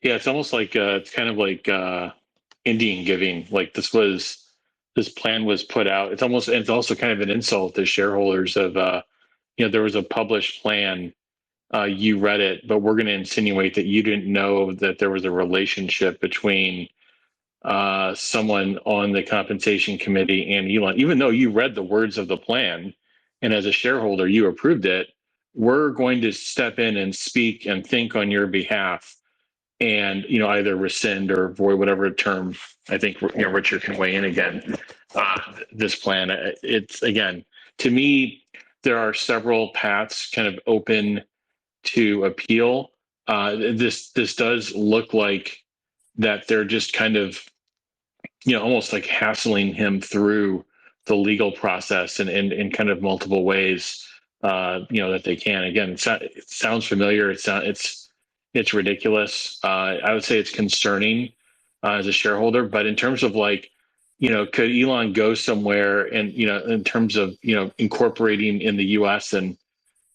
Yeah, it's almost like it's kind of like Indian giving. Like this plan was put out. It's also kind of an insult to shareholders of there was a published plan. You read it, but we're going to insinuate that you didn't know that there was a relationship between someone on the compensation committee and Elon, even though you read the words of the plan, and as a shareholder you approved it. We're going to step in and speak and think on your behalf, and either rescind or void, whatever term. I think Richard can weigh in again. This plan, it's, again, to me, there are several paths kind of open to appeal. This does look like that they're just kind of almost like hassling him through the legal process and in kind of multiple ways that they can. Again, it sounds familiar. It's ridiculous. I would say it's concerning as a shareholder. But in terms of could Elon go somewhere and in terms of incorporating in the U.S. and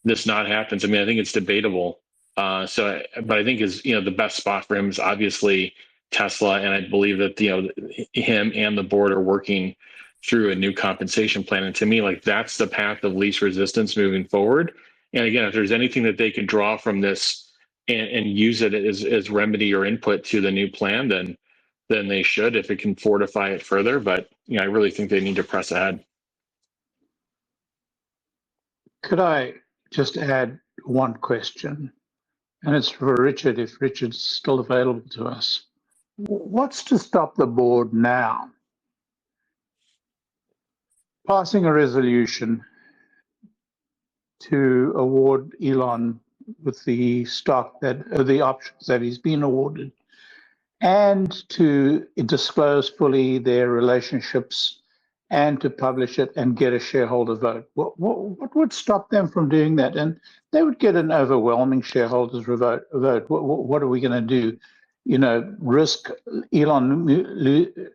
this not happens? I mean, I think it's debatable. But I think the best spot for him is obviously Tesla, and I believe that him and the board are working through a new compensation plan. And to me, that's the path of least resistance moving forward. And again, if there's anything that they could draw from this and use it as remedy or input to the new plan, then they should, if it can fortify it further. But I really think they need to press ahead. Could I just add one question? And it's for Richard, if Richard's still available to us. What's to stop the board now passing a resolution to award Elon with the stock the options that he's been awarded, and to disclose fully their relationships, and to publish it and get a shareholder vote? What would stop them from doing that? And they would get an overwhelming shareholders vote. What are we going to do? Risk Elon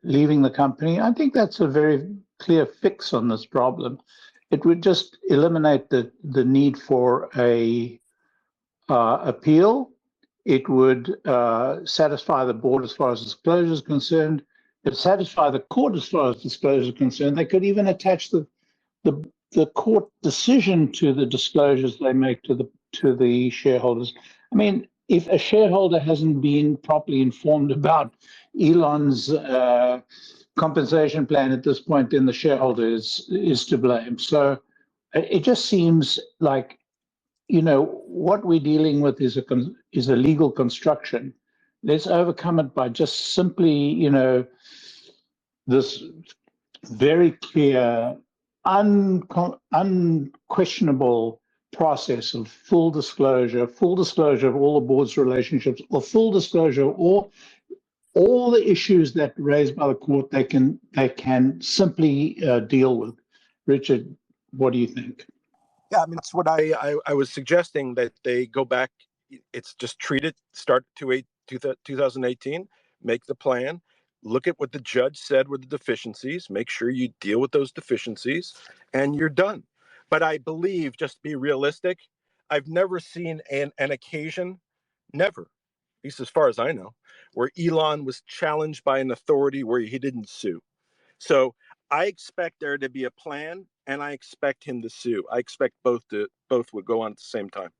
leaving the company? I think that's a very clear fix on this problem. It would just eliminate the need for a appeal. It would satisfy the board as far as disclosure is concerned. It would satisfy the court as far as disclosure is concerned. They could even attach the court decision to the disclosures they make to the shareholders. I mean, if a shareholder hasn't been properly informed about Elon's compensation plan at this point, then the shareholder is to blame. So it just seems like what we're dealing with is a legal construction. Let's overcome it by just simply, this very clear, unquestionable process of full disclosure of all the board's relationships, or full disclosure, or all the issues that raised by the court they can simply deal with. Richard, what do you think? Yeah, I mean, that's what I was suggesting, that they go back. It's just treat it, start 2018, make the plan, look at what the judge said were the deficiencies, make sure you deal with those deficiencies, and you're done. But I believe, just be realistic, I've never seen an occasion, never, at least as far as I know, where Elon was challenged by an authority where he didn't sue. So I expect there to be a plan, and I expect him to sue. I expect both would go on at the same time.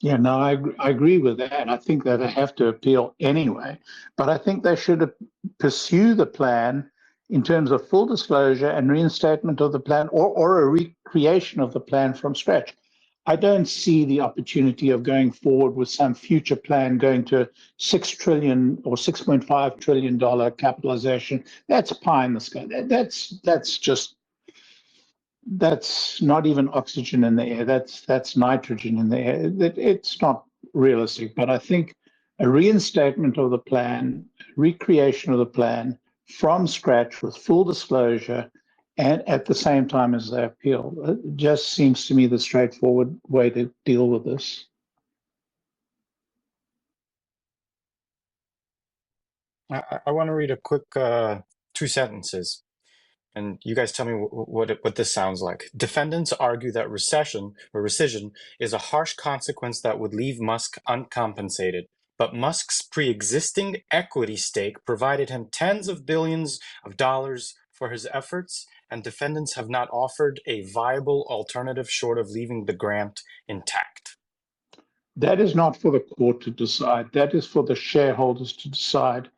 Yeah, no, I agree with that. I think that they have to appeal anyway, but I think they should pursue the plan in terms of full disclosure and reinstatement of the plan, or a recreation of the plan from scratch. I don't see the opportunity of going forward with some future plan going to $6 trillion or $6.5 trillion capitalization. That's pie in the sky. That's not even oxygen in the air. That's nitrogen in the air. It's not realistic. But I think a reinstatement of the plan, recreation of the plan from scratch with full disclosure, and at the same time as they appeal. It just seems to me the straightforward way to deal with this. I want to read a quick 2 sentences, and you guys tell me what this sounds like. Defendants argue that rescission is a harsh consequence that would leave Musk uncompensated. But Musk's pre-existing equity stake provided him tens of billions of dollars for his efforts, and defendants have not offered a viable alternative short of leaving the grant intact. That is not for the court to decide. That is for the shareholders to decide.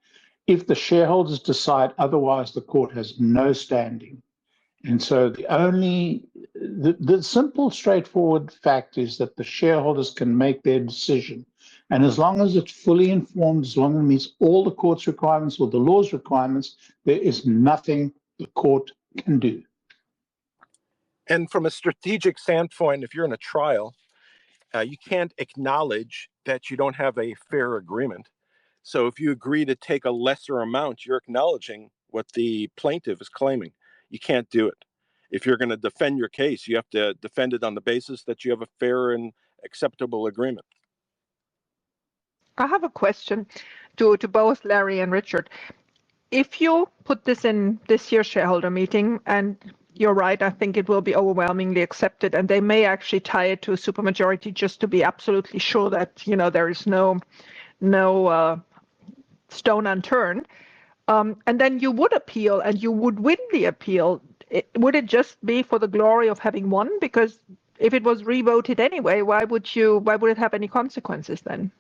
If the shareholders decide otherwise, the court has no standing. And so the simple, straightforward fact is that the shareholders can make their decision. And as long as it's fully informed, as long as it meets all the court's requirements or the law's requirements, there is nothing the court can do. And from a strategic standpoint, if you're in a trial, you can't acknowledge that you don't have a fair agreement. So if you agree to take a lesser amount, you're acknowledging what the plaintiff is claiming. You can't do it. If you're going to defend your case, you have to defend it on the basis that you have a fair and acceptable agreement. I have a question to both Larry and Richard. If you put this in this year's shareholder meeting, and you're right, I think it will be overwhelmingly accepted, and they may actually tie it to a supermajority just to be absolutely sure that there is no stone unturned. And then you would appeal, and you would win the appeal. Would it just be for the glory of having won? Because if it was revoted anyway, why would it have any consequences then?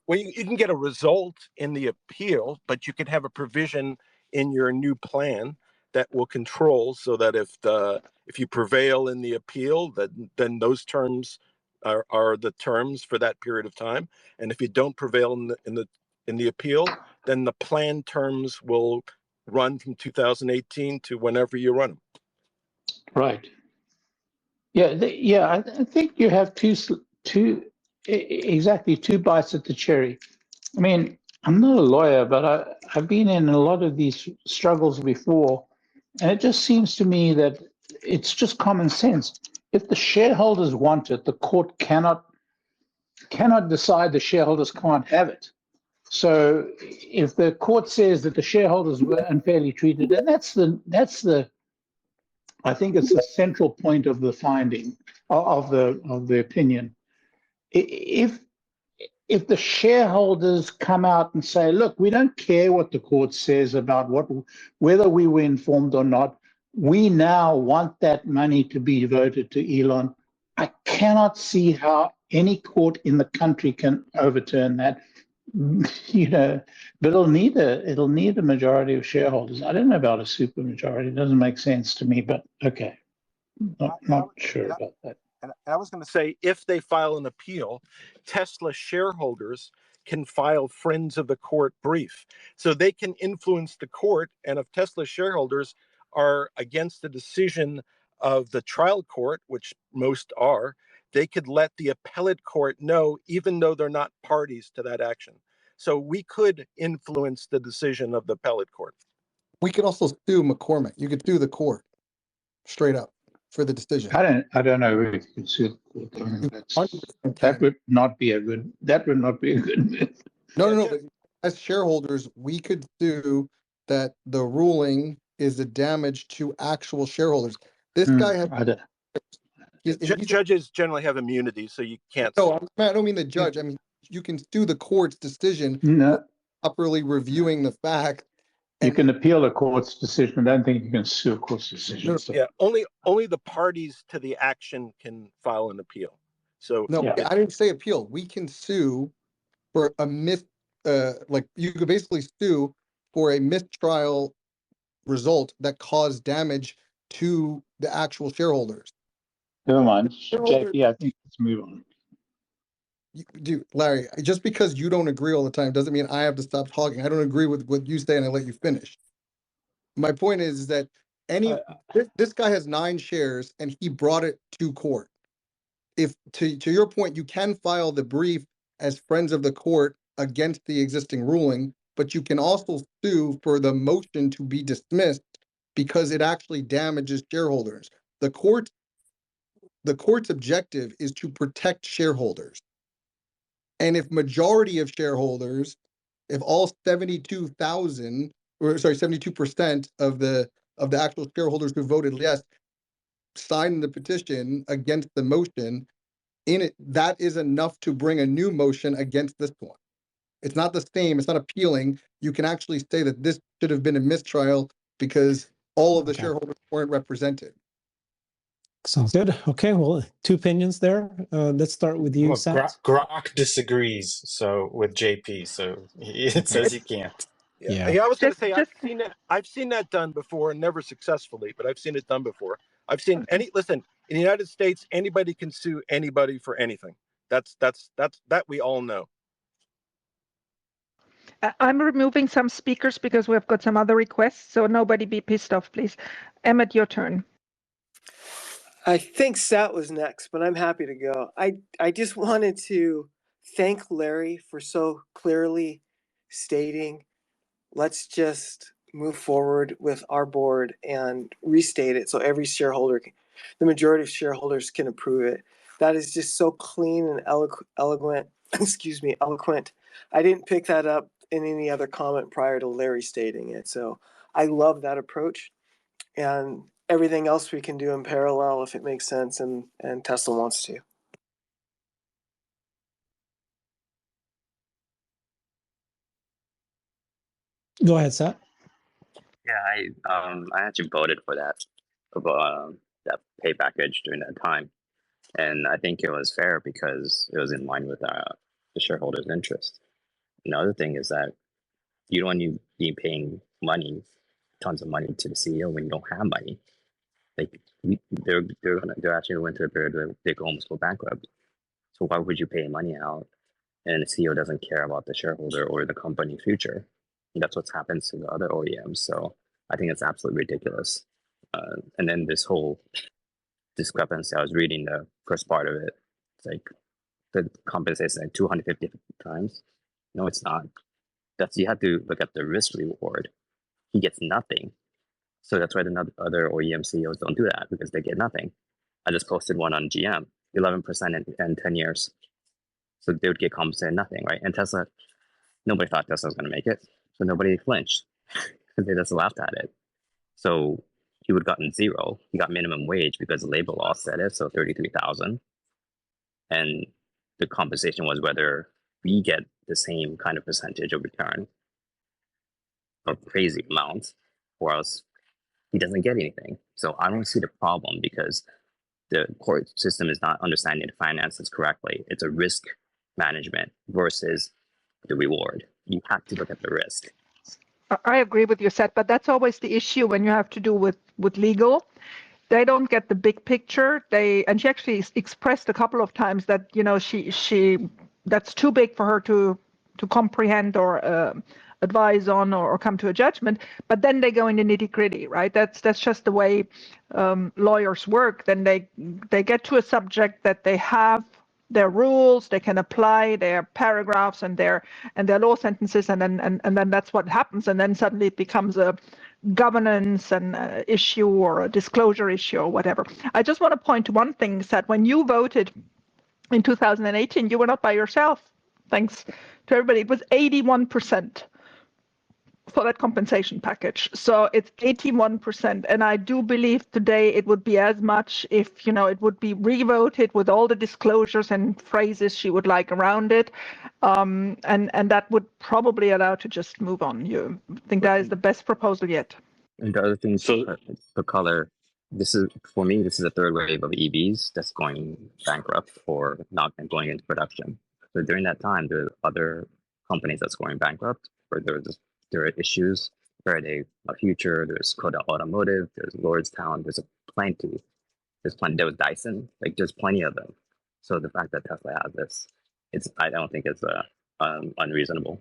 Well, you can get a result in the appeal, but you can have a provision in your new plan that will control so that if you prevail in the appeal, then those terms are the terms for that period of time. And if you don't prevail in the appeal, then the plan terms will run from 2018 to whenever you run them. Right. Yeah. I think you have exactly two bites at the cherry. I mean, I'm not a lawyer, but I've been in a lot of these struggles before, and it just seems to me that it's just common sense. If the shareholders want it, the court cannot decide the shareholders can't have it. So if the court says that the shareholders were unfairly treated, and that's the I think it's the central point of the finding of the opinion. If the shareholders come out and say, look, we don't care what the court says about whether we were informed or not, we now want that money to be devoted to Elon, I cannot see how any court in the country can overturn that. But it'll need a majority of shareholders. I don't know about a supermajority. It doesn't make sense to me, but okay. Not sure about that. And I was going to say, if they file an appeal, Tesla shareholders can file friends of the court brief. So they can influence the court. And if Tesla shareholders are against the decision of the trial court, which most are, they could let the appellate court know, even though they're not parties to that action. So we could influence the decision of the appellate court. We could also sue McCormick. You could sue the court straight up for the decision. I don't know if you can sue the court. I mean, that would not be a good move. No. But as shareholders, we could sue that the ruling is a damage to actual shareholders. This guy has. Judges generally have immunity, so you can't. No, I don't mean the judge. I mean, you can sue the court's decision for properly reviewing the fact. You can appeal a court's decision. I don't think you can sue a court's decision. No, yeah, only the parties to the action can file an appeal. So no, I didn't say appeal. We can sue for a you could basically sue for a mistrial result that caused damage to the actual shareholders. Never mind. JP, I think let's move on. Dude, Larry, just because you don't agree all the time doesn't mean I have to stop talking. I don't agree with what you say and I let you finish. My point is that this guy has 9 shares and he brought it to court. If to your point, you can file the brief as friends of the court against the existing ruling, but you can also sue for the motion to be dismissed because it actually damages shareholders. The court's objective is to protect shareholders. And if majority of shareholders, if all 72,000, or sorry, 72% of the actual shareholders who voted yes signed the petition against the motion, in it, that is enough to bring a new motion against this one. It's not the same, it's not appealing. You can actually say that this should have been a mistrial because all of the Okay. shareholders weren't represented. Sounds good. Okay, well, two opinions there. Let's start with you, Well, Sat. Grok disagrees. So with JP, so it says he can't. Yeah. Yeah, I was going to Just say just I've seen that done before, never successfully, but I've seen it done before. I've seen listen, in the United States, anybody can sue anybody for anything. That's that we all know. I'm removing some speakers because we've got some other requests, so nobody be pissed off, please. Emmett, your turn. I think Sat was next, but I'm happy to go. I just wanted to thank Larry for so clearly stating, let's just move forward with our board and restate it so every shareholder, the majority of shareholders can approve it. That is just so clean and eloquent. Excuse me, eloquent. I didn't pick that up in any other comment prior to Larry stating it. So I love that approach. And everything else we can do in parallel if it makes sense and Tesla wants to. Go ahead, Sat. Yeah, I actually voted for that pay package during that time, and I think it was fair because it was in line with the shareholders' interest. Another thing is that you don't want to be paying tons of money to the CEO when you don't have money. Like they're actually went through a period where they could almost go bankrupt. So why would you pay money out and the CEO doesn't care about the shareholder or the company future? And that's what's happened to the other OEMs. So I think it's absolutely ridiculous. And then this whole discrepancy, I was reading the first part of it. It's like the compensation is like 250 times. No, it's not. You have to look at the risk reward. He gets nothing. So that's why the other OEM CEOs don't do that, because they get nothing. I just posted one on GM, 11% in 10 years. So they would get compensated nothing, right? And Tesla, nobody thought Tesla was going to make it. So nobody flinched. They just laughed at it. So he would have gotten zero. He got minimum wage because the labor law said it, so 33,000. And the compensation was whether we get the same kind of percentage of return or crazy amounts, or else he doesn't get anything. So I don't see the problem because the court system is not understanding the finances correctly. It's a risk management versus the reward. You have to look at the risk. I agree with you, Seth, but that's always the issue when you have to do with legal. They don't get the big picture. And she actually expressed a couple of times that she that's too big for her to comprehend or advise on or come to a judgment. But then they go in the nitty gritty, right? That's just the way lawyers work. Then they get to a subject that they have their rules, they can apply their paragraphs and their law sentences, and then that's what happens. And then suddenly it becomes a governance and issue or a disclosure issue or whatever. I just want to point to one thing, that when you voted in 2018, you were not by yourself. Thanks to everybody. It was 81% for that compensation package. So it's 81%. And I do believe today it would be as much if, it would be revoted with all the disclosures and phrases she would like around it. And that would probably allow to just move on. You think that is the best proposal yet? And the other thing, the color, this is a third wave of EVs that's going bankrupt or not going into production. So during that time, there are other companies that's going bankrupt, or there are issues. Faraday Future, there's Coda Automotive, there's Lordstown, there was Dyson, there's plenty of them. So the fact that Tesla has this, I don't think it's unreasonable.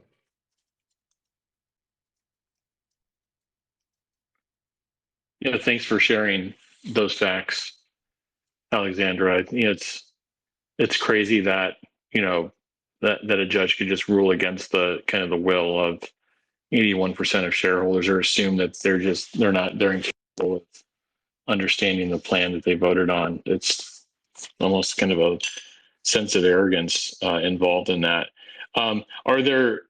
Yeah, thanks for sharing those facts, Alexandra. It's crazy that that a judge could just rule against the kind of the will of 81% of shareholders, or assume that they're incapable of understanding the plan that they voted on. It's almost kind of a sense of arrogance involved in that. Are there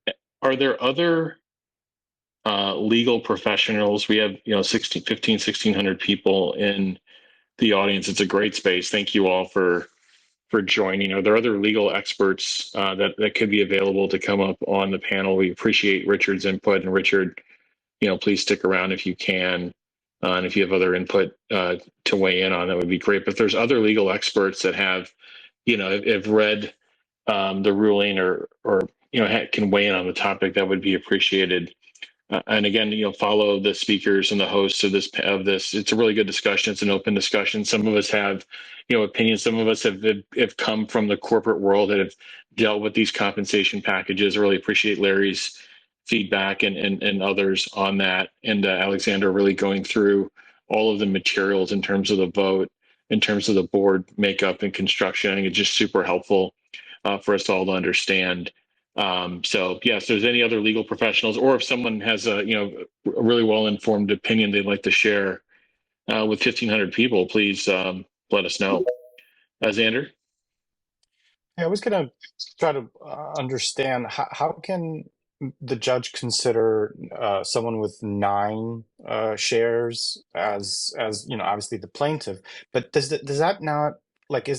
other legal professionals? We have 1,600 people in the audience. It's a great space. Thank you all for joining. Are there other legal experts that could be available to come up on the panel? We appreciate Richard's input, and Richard, please stick around if you can. And if you have other input to weigh in on, that would be great. But if there's other legal experts that have read the ruling or can weigh in on the topic, that would be appreciated. And again, follow the speakers and the hosts of this. It's a really good discussion. It's an open discussion. Some of us have, opinions. Some of us have come from the corporate world that have dealt with these compensation packages. I really appreciate Larry's feedback and others on that. And Alexander really going through all of the materials in terms of the vote, in terms of the board makeup and construction. I think it's just super helpful for us all to understand. So yes, if there's any other legal professionals, or if someone has a really well-informed opinion they'd like to share with 1,500 people, please let us know. Xander? Yeah, I was going to try to understand how can the judge consider someone with 9 shares as obviously the plaintiff, but does that not, like,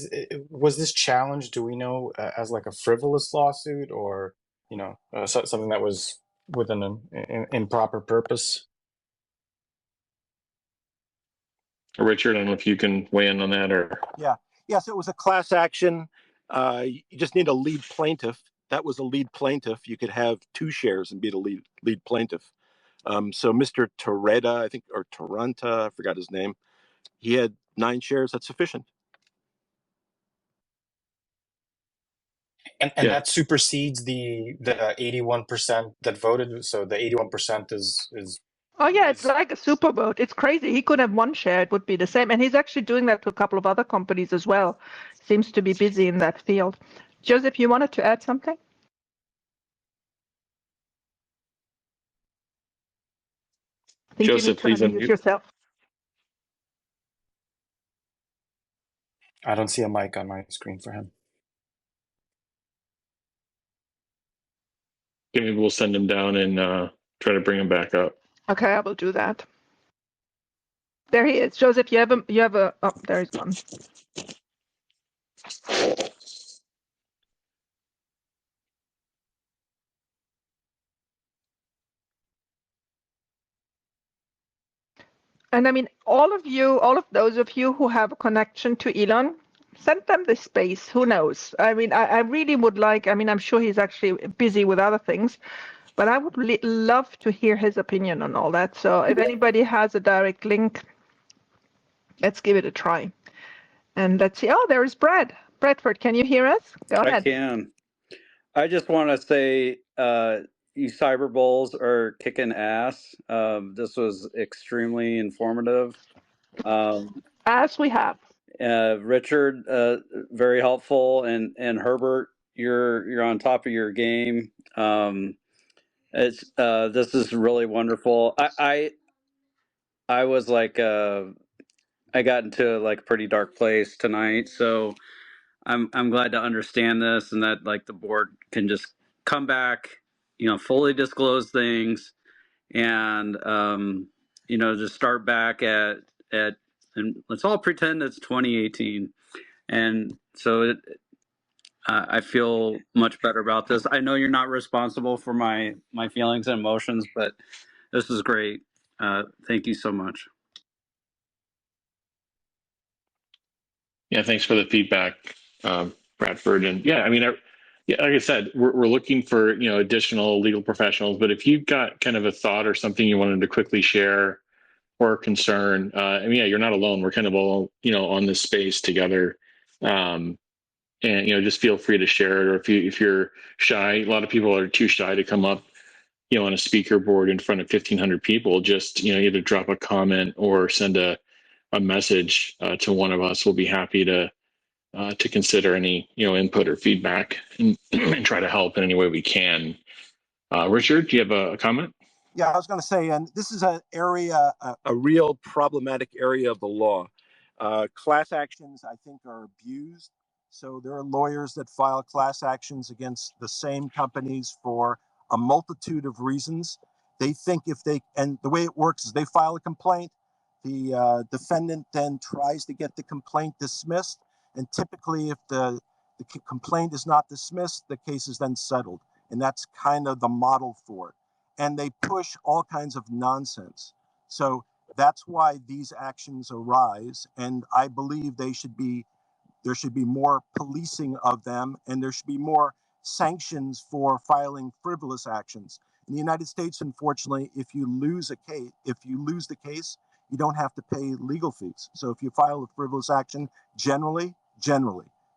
was this challenged, do we know, as like a frivolous lawsuit, or something that was with an improper purpose? Richard, I don't know if you can weigh in on that, or Yes, it was a class action. You just need a lead plaintiff. That was a lead plaintiff. You could have 2 shares and be the lead plaintiff. So Mr. Toretta, I think, or Torranta, I forgot his name. He had 9 shares. That's sufficient. And that supersedes the 81% that voted. So the 81% is. Oh yeah, it's like a super vote. It's crazy. He could have 1 share; it would be the same. And he's actually doing that to a couple of other companies as well. Seems to be busy in that field. Joseph, you wanted to add something? I think Joseph, you need to please unmute unmute yourself. I don't see a mic on my screen for him. maybe we'll send him down and try to bring him back up. Okay, I will do that. There he is. Joseph, you have a oh, there he's gone. And I mean, all of those of you who have a connection to Elon, send them this space. Who knows? I mean, I really would like, I mean, I'm sure he's actually busy with other things, but I would love to hear his opinion on all that. So if anybody has a direct link, let's give it a try. And let's see. Oh, there is Brad. Bradford, can you hear us? Go ahead. I can. I just want to say you cyber bulls are kicking ass. This was extremely informative. As we have. Richard, very helpful, and Herbert, you're on top of your game. This is really wonderful. I was like I got into like a pretty dark place tonight, so I'm glad to understand this, and that like the board can just come back, fully disclose things, and just start back at and let's all pretend it's 2018. And so I feel much better about this. I know you're not responsible for my feelings and emotions, but this is great. Thank you so much. Yeah, thanks for the feedback, Bradford. And yeah, I mean, like I said, we're looking for additional legal professionals. But if you've got kind of a thought or something you wanted to quickly share, or a concern, I mean, yeah, you're not alone. We're kind of all on this space together. And just feel free to share it. Or if you're shy, a lot of people are too shy to come up on a speaker board in front of 1,500 people. Just either drop a comment or send a message to one of us. We'll be happy to to consider any input or feedback and, and try to help in any way we can. Richard, do you have a comment? Yeah, I was going to say, and this is an area, a real problematic area of the law. Class actions, I think, are abused. So there are lawyers that file class actions against the same companies for a multitude of reasons. They think and the way it works is they file a complaint. The defendant then tries to get the complaint dismissed. And typically, if the complaint is not dismissed, the case is then settled. And that's kind of the model for it. And they push all kinds of nonsense. So that's why these actions arise. And I believe there should be more policing of them, and there should be more sanctions for filing frivolous actions. In the United States, unfortunately, if you lose the case, you don't have to pay legal fees. So if you file a frivolous action, generally,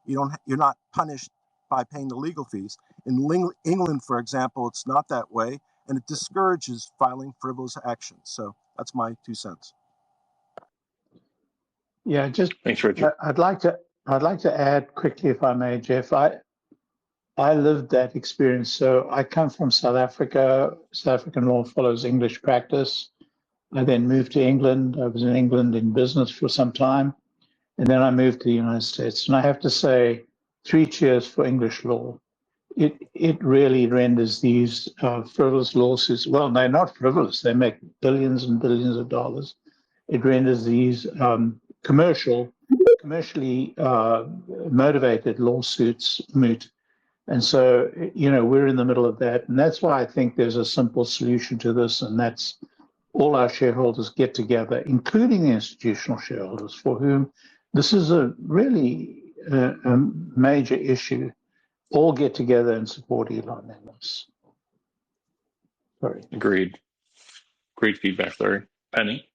you're not punished by paying the legal fees. In England, for example, it's not that way, and it discourages filing frivolous actions. So that's my 2 cents. Yeah, just Thanks, Richard. I'd like to add quickly, if I may, Jeff. I lived that experience. So I come from South Africa. South African law follows English practice. I then moved to England. I was in England in business for some time. And then I moved to the United States. And I have to say, 3 cheers for English law. It really renders these frivolous lawsuits, well, they're not frivolous. They make billions and billions of dollars. It renders these commercially motivated lawsuits moot. And so, we're in the middle of that. And that's why I think there's a simple solution to this. And that's all our shareholders get together, including the institutional shareholders, for whom this is a really a major issue, all get together and support Elon in this. Sorry. Agreed. Great feedback, Larry. Penny?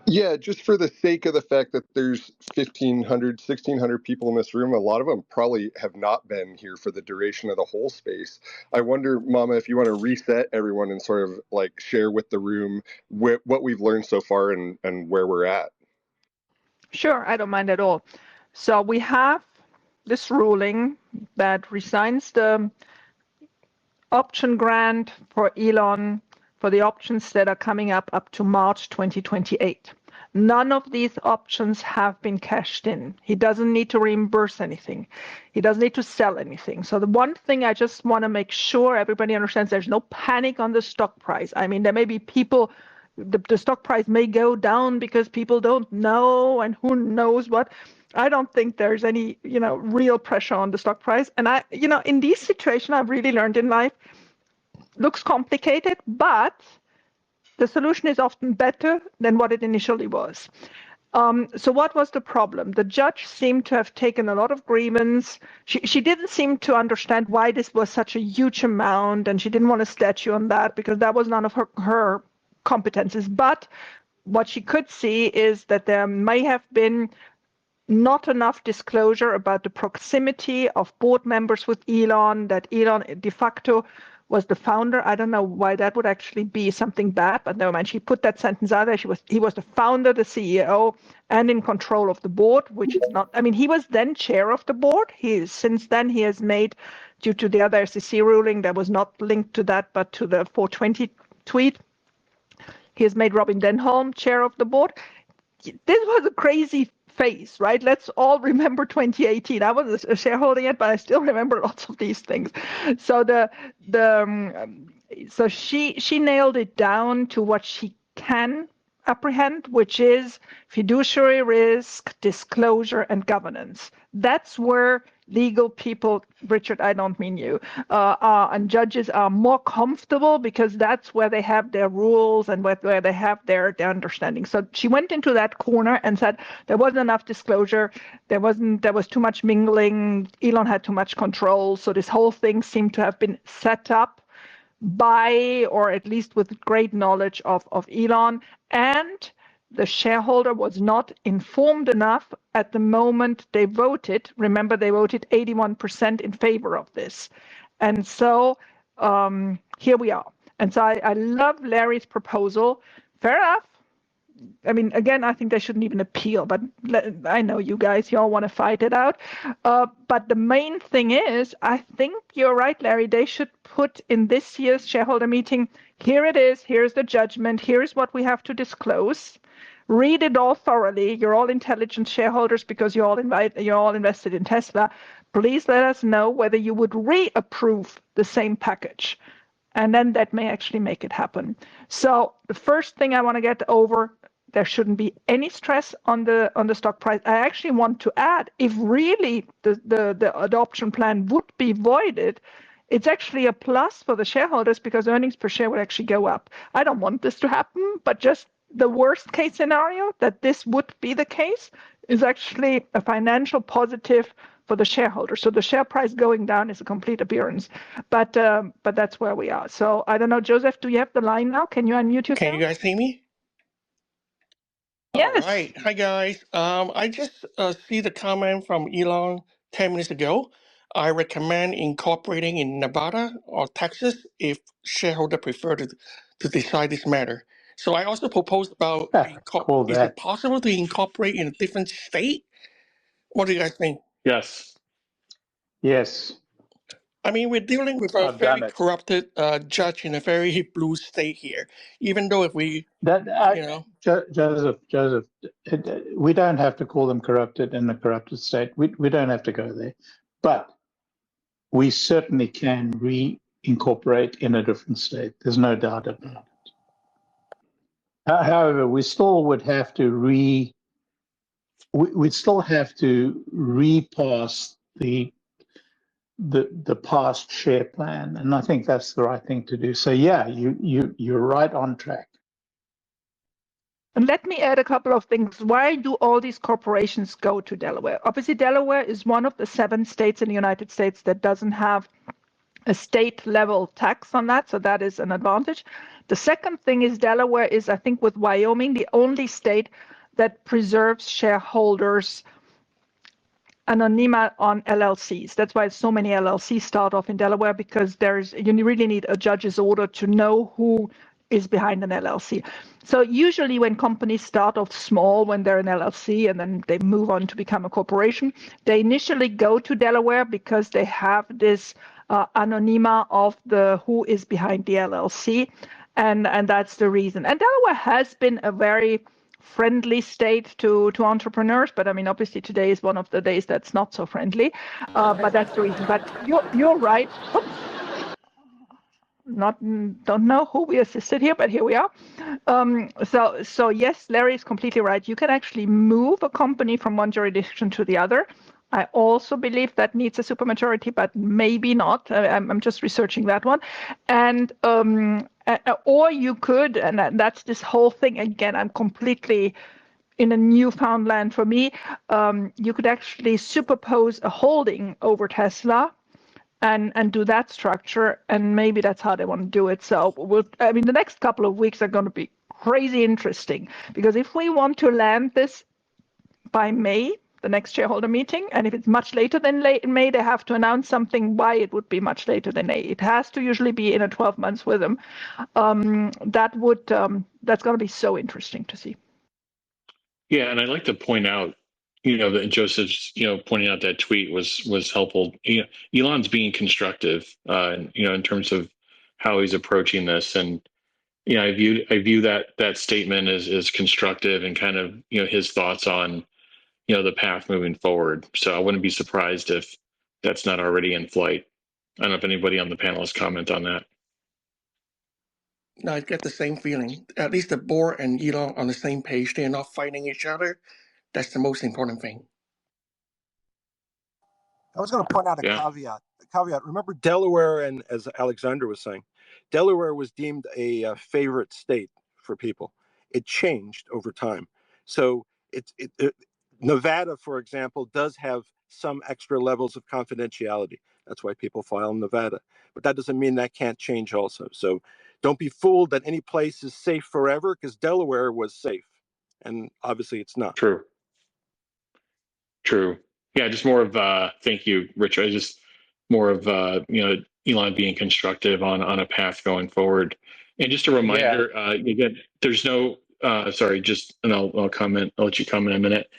Yeah, just for the sake of the fact that there's 1,500, 1,600 people in this room, a lot of them probably have not been here for the duration of the whole space. I wonder, Mama, if you want to reset everyone and sort of like share with the room what we've learned so far and where we're at. Sure, I don't mind at all. So we have this ruling that resigns the option grant for Elon for the options that are coming up to March 2028. None of these options have been cashed in. He doesn't need to reimburse anything. He doesn't need to sell anything. So the one thing I just want to make sure everybody understands, there's no panic on the stock price. I mean, there may be people, the stock price may go down because people don't know and who knows what. I don't think there's any, real pressure on the stock price. And in these situations, I've really learned in life, looks complicated, but the solution is often better than what it initially was. So what was the problem? The judge seemed to have taken a lot of grievance. She didn't seem to understand why this was such a huge amount, and she didn't want a statue on that because that was none of her competences. But what she could see is that there may have been not enough disclosure about the proximity of board members with Elon, that Elon de facto was the founder. I don't know why that would actually be something bad, but never mind. She put that sentence out there. He was the founder, the CEO, and in control of the board, which is not, he was then chair of the board. Since then he has made, due to the other SEC ruling that was not linked to that, but to the 420 tweet, he has made Robin Denholm chair of the board. This was a crazy phase, right? Let's all remember 2018. I was a shareholder yet, but I still remember lots of these things. So so she nailed it down to what she can apprehend, which is fiduciary risk, disclosure, and governance. That's where legal people, Richard, I don't mean you, and judges are more comfortable because that's where they have their rules and where they have their understanding. So she went into that corner and said there wasn't enough disclosure, there was too much mingling, Elon had too much control. So this whole thing seemed to have been set up by, or at least with great knowledge of Elon, and the shareholder was not informed enough at the moment they voted. Remember, they voted 81% in favor of this. And so here we are. And so I love Larry's proposal. Fair enough. I mean, again, I think they shouldn't even appeal, but I know you guys, you all want to fight it out. But the main thing is, I think you're right, Larry, they should put in this year's shareholder meeting, here it is, here's the judgment, here's what we have to disclose. Read it all thoroughly. You're all intelligent shareholders because you're all invested in Tesla. Please let us know whether you would reapprove the same package. And then that may actually make it happen. So the first thing I want to get over, there shouldn't be any stress on the stock price. I actually want to add, if really the adoption plan would be voided, it's actually a plus for the shareholders because earnings per share would actually go up. I don't want this to happen, but just the worst case scenario that this would be the case is actually a financial positive for the shareholder. So the share price going down is a complete appearance, but that's where we are. So I don't know, Joseph, do you have the line now? Can you unmute yourself? Can you guys see me? Yes. All right. Hi, guys. I just see the comment from Elon 10 minutes ago. I recommend incorporating in Nevada or Texas if shareholder prefer to decide this matter. So I also proposed about, Call is it that. possible to incorporate in a different state? What do you guys think? Yes. Yes, I mean, we're dealing with a I've done very it. corrupted judge in a very blue state here. Even though if we, Joseph, we don't have to call them corrupted in a corrupted state. We don't have to go there, but we certainly can reincorporate in a different state. There's no doubt about it. However, we still would have to we'd still have to repass the past share plan, and I think that's the right thing to do. So yeah, you're right on track. And let me add a couple of things. Why do all these corporations go to Delaware? Obviously, Delaware is one of the 7 states in the United States that doesn't have a state level tax on that, so that is an advantage. The second thing is Delaware is, I think, with Wyoming, the only state that preserves shareholders anonyma on LLCs. That's why so many LLCs start off in Delaware, because you really need a judge's order to know who is behind an LLC. So usually when companies start off small, when they're an LLC and then they move on to become a corporation, they initially go to Delaware because they have this anonyma of who is behind the LLC, and that's the reason. And Delaware has been a very friendly state to entrepreneurs, but I mean, obviously today is one of the days that's not so friendly, but that's the reason. But you're right. Oops. Don't know who we assisted here, but here we are. So yes, Larry is completely right. You can actually move a company from one jurisdiction to the other. I also believe that needs a supermajority, but maybe not. I'm just researching that one. And or you could, and that's this whole thing again, I'm completely in a newfound land for me. You could actually superpose a holding over Tesla and do that structure, and maybe that's how they want to do it. So I mean, the next couple of weeks are going to be crazy interesting, because if we want to land this by May, the next shareholder meeting, and if it's much later than May, they have to announce something why it would be much later than May. It has to usually be in a 12 months with them. That's going to be so interesting to see. Yeah, and I'd like to point out, that Joseph's, pointing out that tweet was helpful. Elon's being constructive, in terms of how he's approaching this, and I view that statement as constructive and kind of his thoughts on the path moving forward. So I wouldn't be surprised if that's not already in flight. I don't know if anybody on the panel has comment on that. No, I get the same feeling. At least the board and Elon on the same page. They're not fighting each other. That's the most important thing. I was going to point out a Yeah. caveat. Remember Delaware, and as Alexander was saying, Delaware was deemed a favorite state for people. It changed over time. So Nevada, for example, does have some extra levels of confidentiality. That's why people file in Nevada. But that doesn't mean that can't change also. So don't be fooled that any place is safe forever, because Delaware was safe. And obviously it's not. True. Yeah, just more of thank you, Richard. Just more of Elon being constructive on a path going forward. And just a reminder, again, there's no sorry, just, and I'll comment, I'll let you comment in a minute.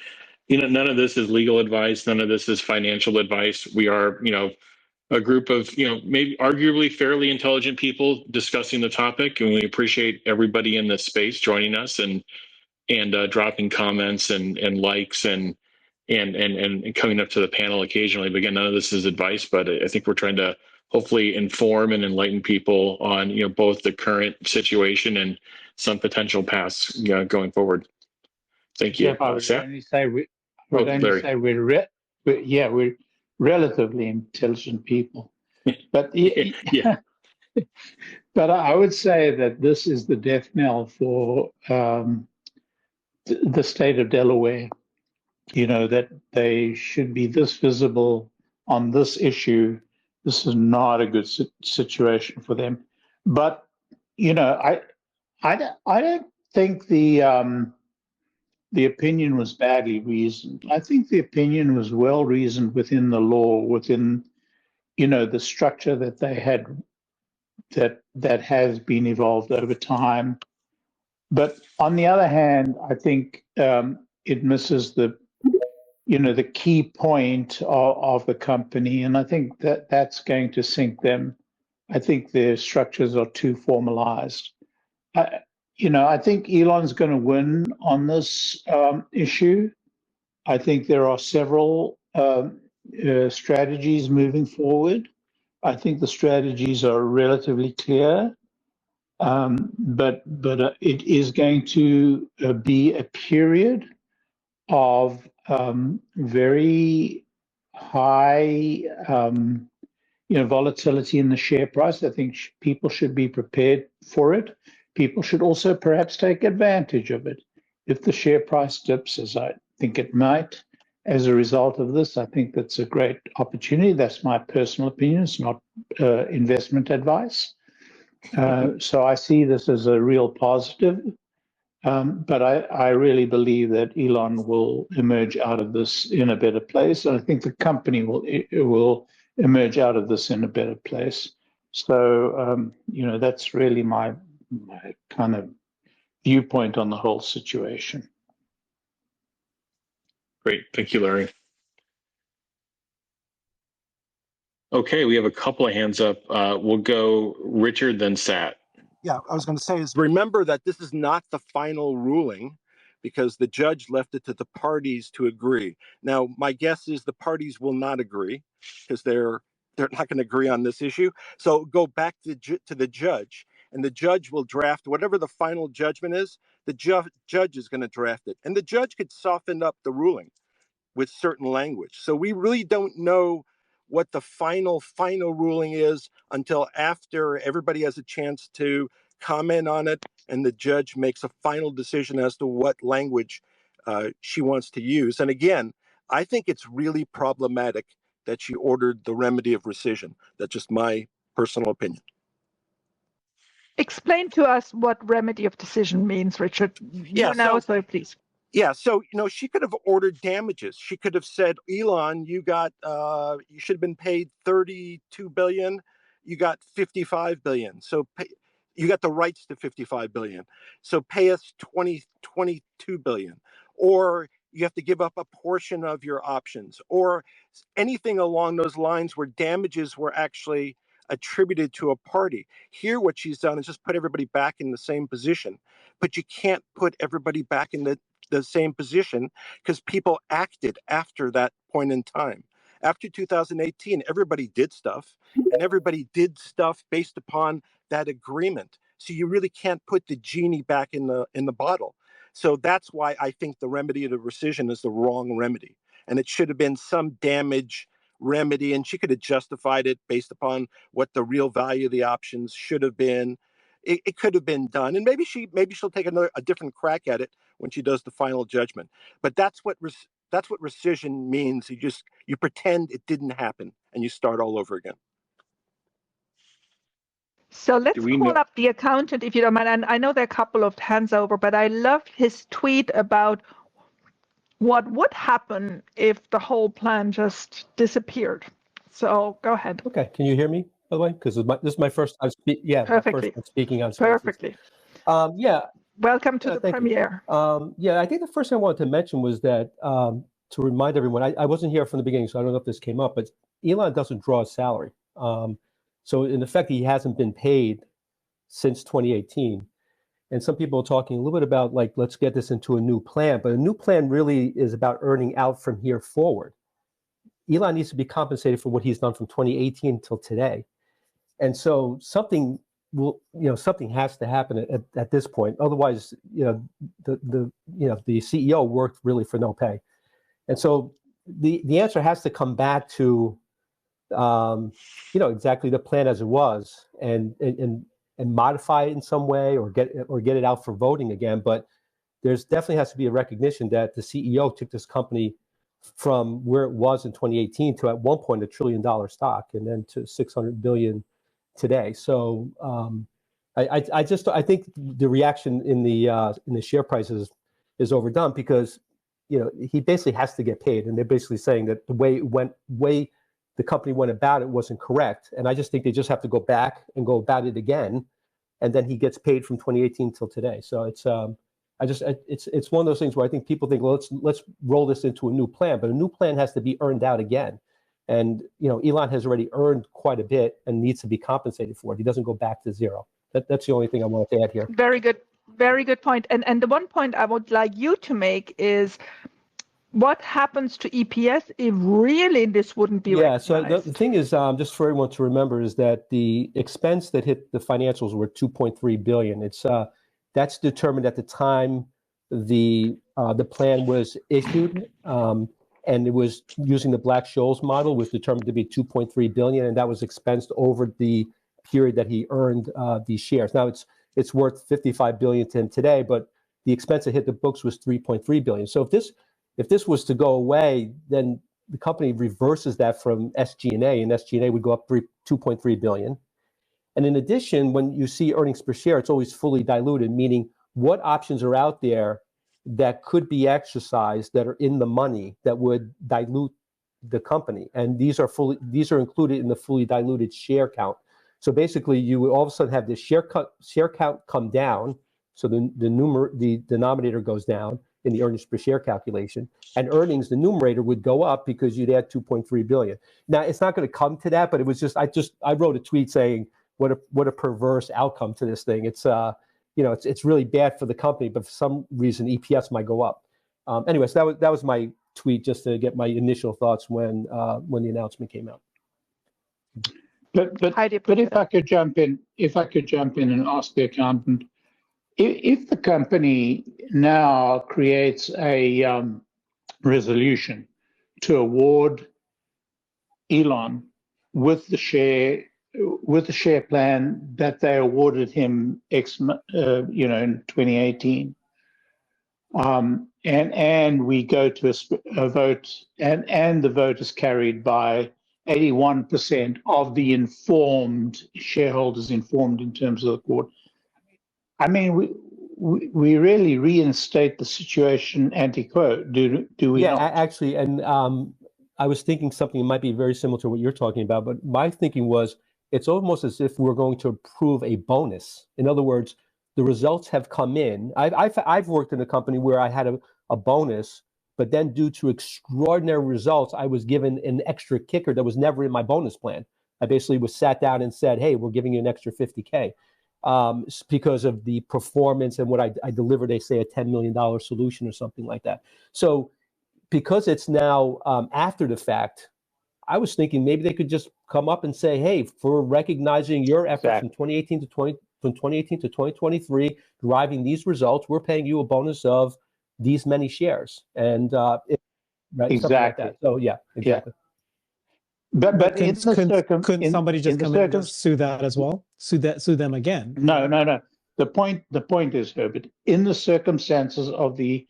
None of this is legal advice. None of this is financial advice. We are, a group of, maybe arguably fairly intelligent people discussing the topic. And we appreciate everybody in this space joining us and dropping comments and likes and coming up to the panel occasionally. But again, none of this is advice, but I think we're trying to hopefully inform and enlighten people on, both the current situation and some potential paths going forward. Thank you. Jeff, I would Seth? only say Larry. we're relatively intelligent people, but Yeah. but I would say that this is the death knell for the state of Delaware. That they should be this visible on this issue. This is not a good situation for them. But I don't think the opinion was badly reasoned. I think the opinion was well reasoned within the law, within the structure that they had, that has been evolved over time. But on the other hand, I think it misses the key point of the company, and I think that's going to sink them. I think their structures are too formalized. I think Elon's going to win on this issue. I think there are several strategies moving forward. I think the strategies are relatively clear, but it is going to be a period of very high volatility in the share price. I think people should be prepared for it. People should also perhaps take advantage of it. If the share price dips, as I think it might, as a result of this, I think that's a great opportunity. That's my personal opinion. It's not investment advice. So I see this as a real positive. But I really believe that Elon will emerge out of this in a better place. And I think the company will emerge out of this in a better place. So, that's really my kind of viewpoint on the whole situation. Great. Thank you, Larry. Okay, we have a couple of hands up. We'll go Richard, then Sat. Yeah, I was going to say is remember that this is not the final ruling because the judge left it to the parties to agree. Now, my guess is the parties will not agree because they're not going to agree on this issue. So go back to the judge, and the judge will draft whatever the final judgment is. The judge is going to draft it, and the judge could soften up the ruling with certain language. So we really don't know what the final ruling is until after everybody has a chance to comment on it and the judge makes a final decision as to what language she wants to use. And again, I think it's really problematic that she ordered the remedy of rescission. That's just my personal opinion. Explain to us what remedy of decision means, Richard. So please. Yeah, so she could have ordered damages. She could have said, Elon, you should have been paid $32 billion. You got $55 billion. So you got the rights to $55 billion. So pay us $22 billion. Or you have to give up a portion of your options, or anything along those lines where damages were actually attributed to a party. Here, what she's done is just put everybody back in the same position. But you can't put everybody back in the same position because people acted after that point in time. After 2018, everybody did stuff, and everybody did stuff based upon that agreement. So you really can't put the genie back in the bottle. So that's why I think the remedy of the rescission is the wrong remedy, and it should have been some damage remedy, and she could have justified it based upon what the real value of the options should have been. It could have been done, and maybe she'll take a different crack at it when she does the final judgment. But that's what rescission means. You pretend it didn't happen and you start all over again. So let's call up the accountant, if you don't mind. And I know there are a couple of hands over, but I loved his tweet about what would happen if the whole plan just disappeared. So go ahead. Okay, can you hear me, by the way? Because this is my first time speaking. Yeah, perfectly. First time speaking on Spaces. Perfectly. Yeah, Welcome to the Thank you. premiere. Yeah, I think the first thing I wanted to mention was that to remind everyone, I wasn't here from the beginning, so I don't know if this came up, but Elon doesn't draw a salary. So in effect, he hasn't been paid since 2018. And some people are talking a little bit about like, let's get this into a new plan, but a new plan really is about earning out from here forward. Elon needs to be compensated for what he's done from 2018 until today. And so something something has to happen at this point. Otherwise, the CEO worked really for no pay. And so the answer has to come back to exactly the plan as it was and modify it in some way or get it out for voting again. But there's definitely has to be a recognition that the CEO took this company from where it was in 2018 to at one point $1 trillion stock and then to 600 billion today. So I think the reaction in the share prices is overdone because he basically has to get paid, and they're basically saying that the way the company went about it wasn't correct. And I just think they just have to go back and go about it again, and then he gets paid from 2018 till today. So it's one of those things where I think people think, well, let's roll this into a new plan, but a new plan has to be earned out again. And Elon has already earned quite a bit and needs to be compensated for it. He doesn't go back to zero. That's the only thing I wanted to add here. Very good point. And the one point I would like you to make is what happens to EPS if really this wouldn't be recognized? So the thing is, just for everyone to remember, is that the expense that hit the financials were $2.3 billion. That's determined at the time the plan was issued, and it was using the Black-Scholes model, was determined to be $2.3 billion, and that was expensed over the period that he earned these shares. Now it's worth $55 billion to him today, but the expense that hit the books was $3.3 billion. So if this was to go away, then the company reverses that from SG&A, and SG&A would go up $2.3 billion. And in addition, when you see earnings per share, it's always fully diluted, meaning what options are out there that could be exercised that are in the money that would dilute the company. And these are included in the fully diluted share count. So basically, you would all of a sudden have this share count come down. So the denominator goes down in the earnings per share calculation, and earnings, the numerator, would go up because you'd add 2.3 billion. Now it's not going to come to that, but it was just I wrote a tweet saying what a perverse outcome to this thing. It's it's really bad for the company, but for some reason EPS might go up. Anyways, that was my tweet just to get my initial thoughts when the announcement came out. But if I could jump in and ask the accountant, if the company now creates a resolution to award Elon with the share plan that they awarded him in 2018, and we go to a vote, and the vote is carried by 81% of the informed shareholders, informed in terms of the court. I mean, we really reinstate the situation ante quo, do we not? Yeah, actually, and I was thinking something that might be very similar to what you're talking about, but my thinking was it's almost as if we're going to approve a bonus. In other words, the results have come in. I've worked in a company where I had a bonus, but then due to extraordinary results, I was given an extra kicker that was never in my bonus plan. I basically was sat down and said, hey, we're giving you an extra 50K. Because of the performance and what I delivered, they say a $10 million solution or something like that. So because it's now after the fact, I was thinking maybe they could just come up and say, hey, for recognizing your efforts from 2018 to 2023, deriving these results, we're paying you a bonus of these many shares. And right, something like that. So yeah, exactly. Yeah. But couldn't somebody just come in and just sue that as well? Sue them again? No. The point is, Herbert, in the circumstances of the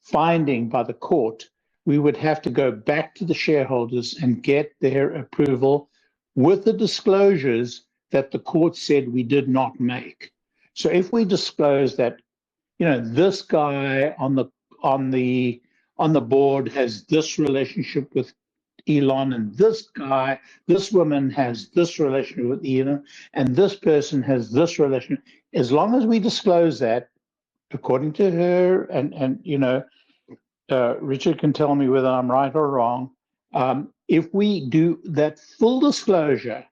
finding by the court, we would have to go back to the shareholders and get their approval with the disclosures that the court said we did not make. So if we disclose that, this guy on the board has this relationship with Elon, and this woman has this relationship with Elon, and this person has this relationship. As long as we disclose that, according to her, and Richard can tell me whether I'm right or wrong. If we do that full disclosure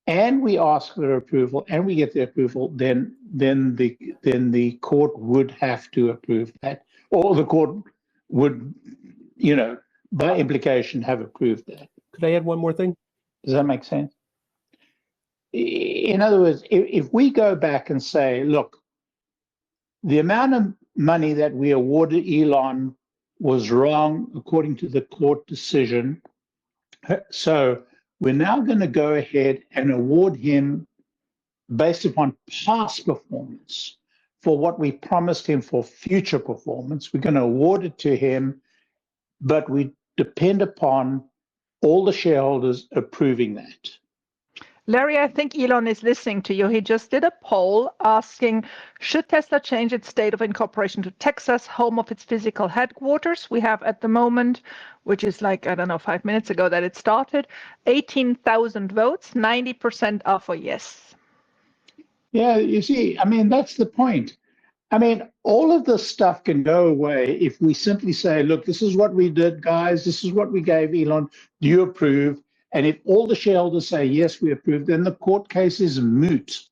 and we ask their approval and we get their approval, then the court would have to approve that, or the court would, by implication, have approved that. Could I add one more thing? Does that make sense? In other words, if we go back and say, look, the amount of money that we awarded Elon was wrong according to the court decision, so we're now going to go ahead and award him based upon past performance for what we promised him for future performance. We're going to award it to him, but we depend upon all the shareholders approving that. Larry, I think Elon is listening to you. He just did a poll asking, should Tesla change its state of incorporation to Texas, home of its physical headquarters? We have at the moment, which is like, 5 minutes ago that it started, 18,000 votes, 90% are for yes. Yeah, you see, that's the point. All of this stuff can go away if we simply say, look, this is what we did, guys. This is what we gave Elon. Do you approve? And if all the shareholders say, yes, we approve, then the court case is moot,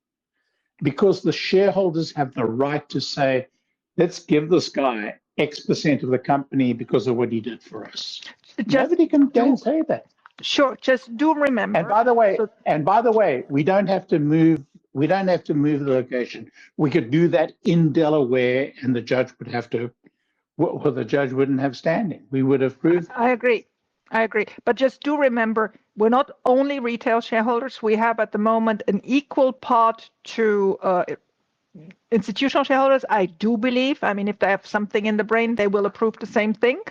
because the shareholders have the right to say, let's give this guy X% of the company because of what he did for us. Nobody can say that. Sure, just do remember. And by the way, we don't have to move. We don't have to move the location. We could do that in Delaware, and the judge would have to. Well, the judge wouldn't have standing. We would have proved. I agree. But just do remember, we're not only retail shareholders. We have at the moment an equal part to institutional shareholders. I do believe. If they have something in the brain, they will approve the same thing.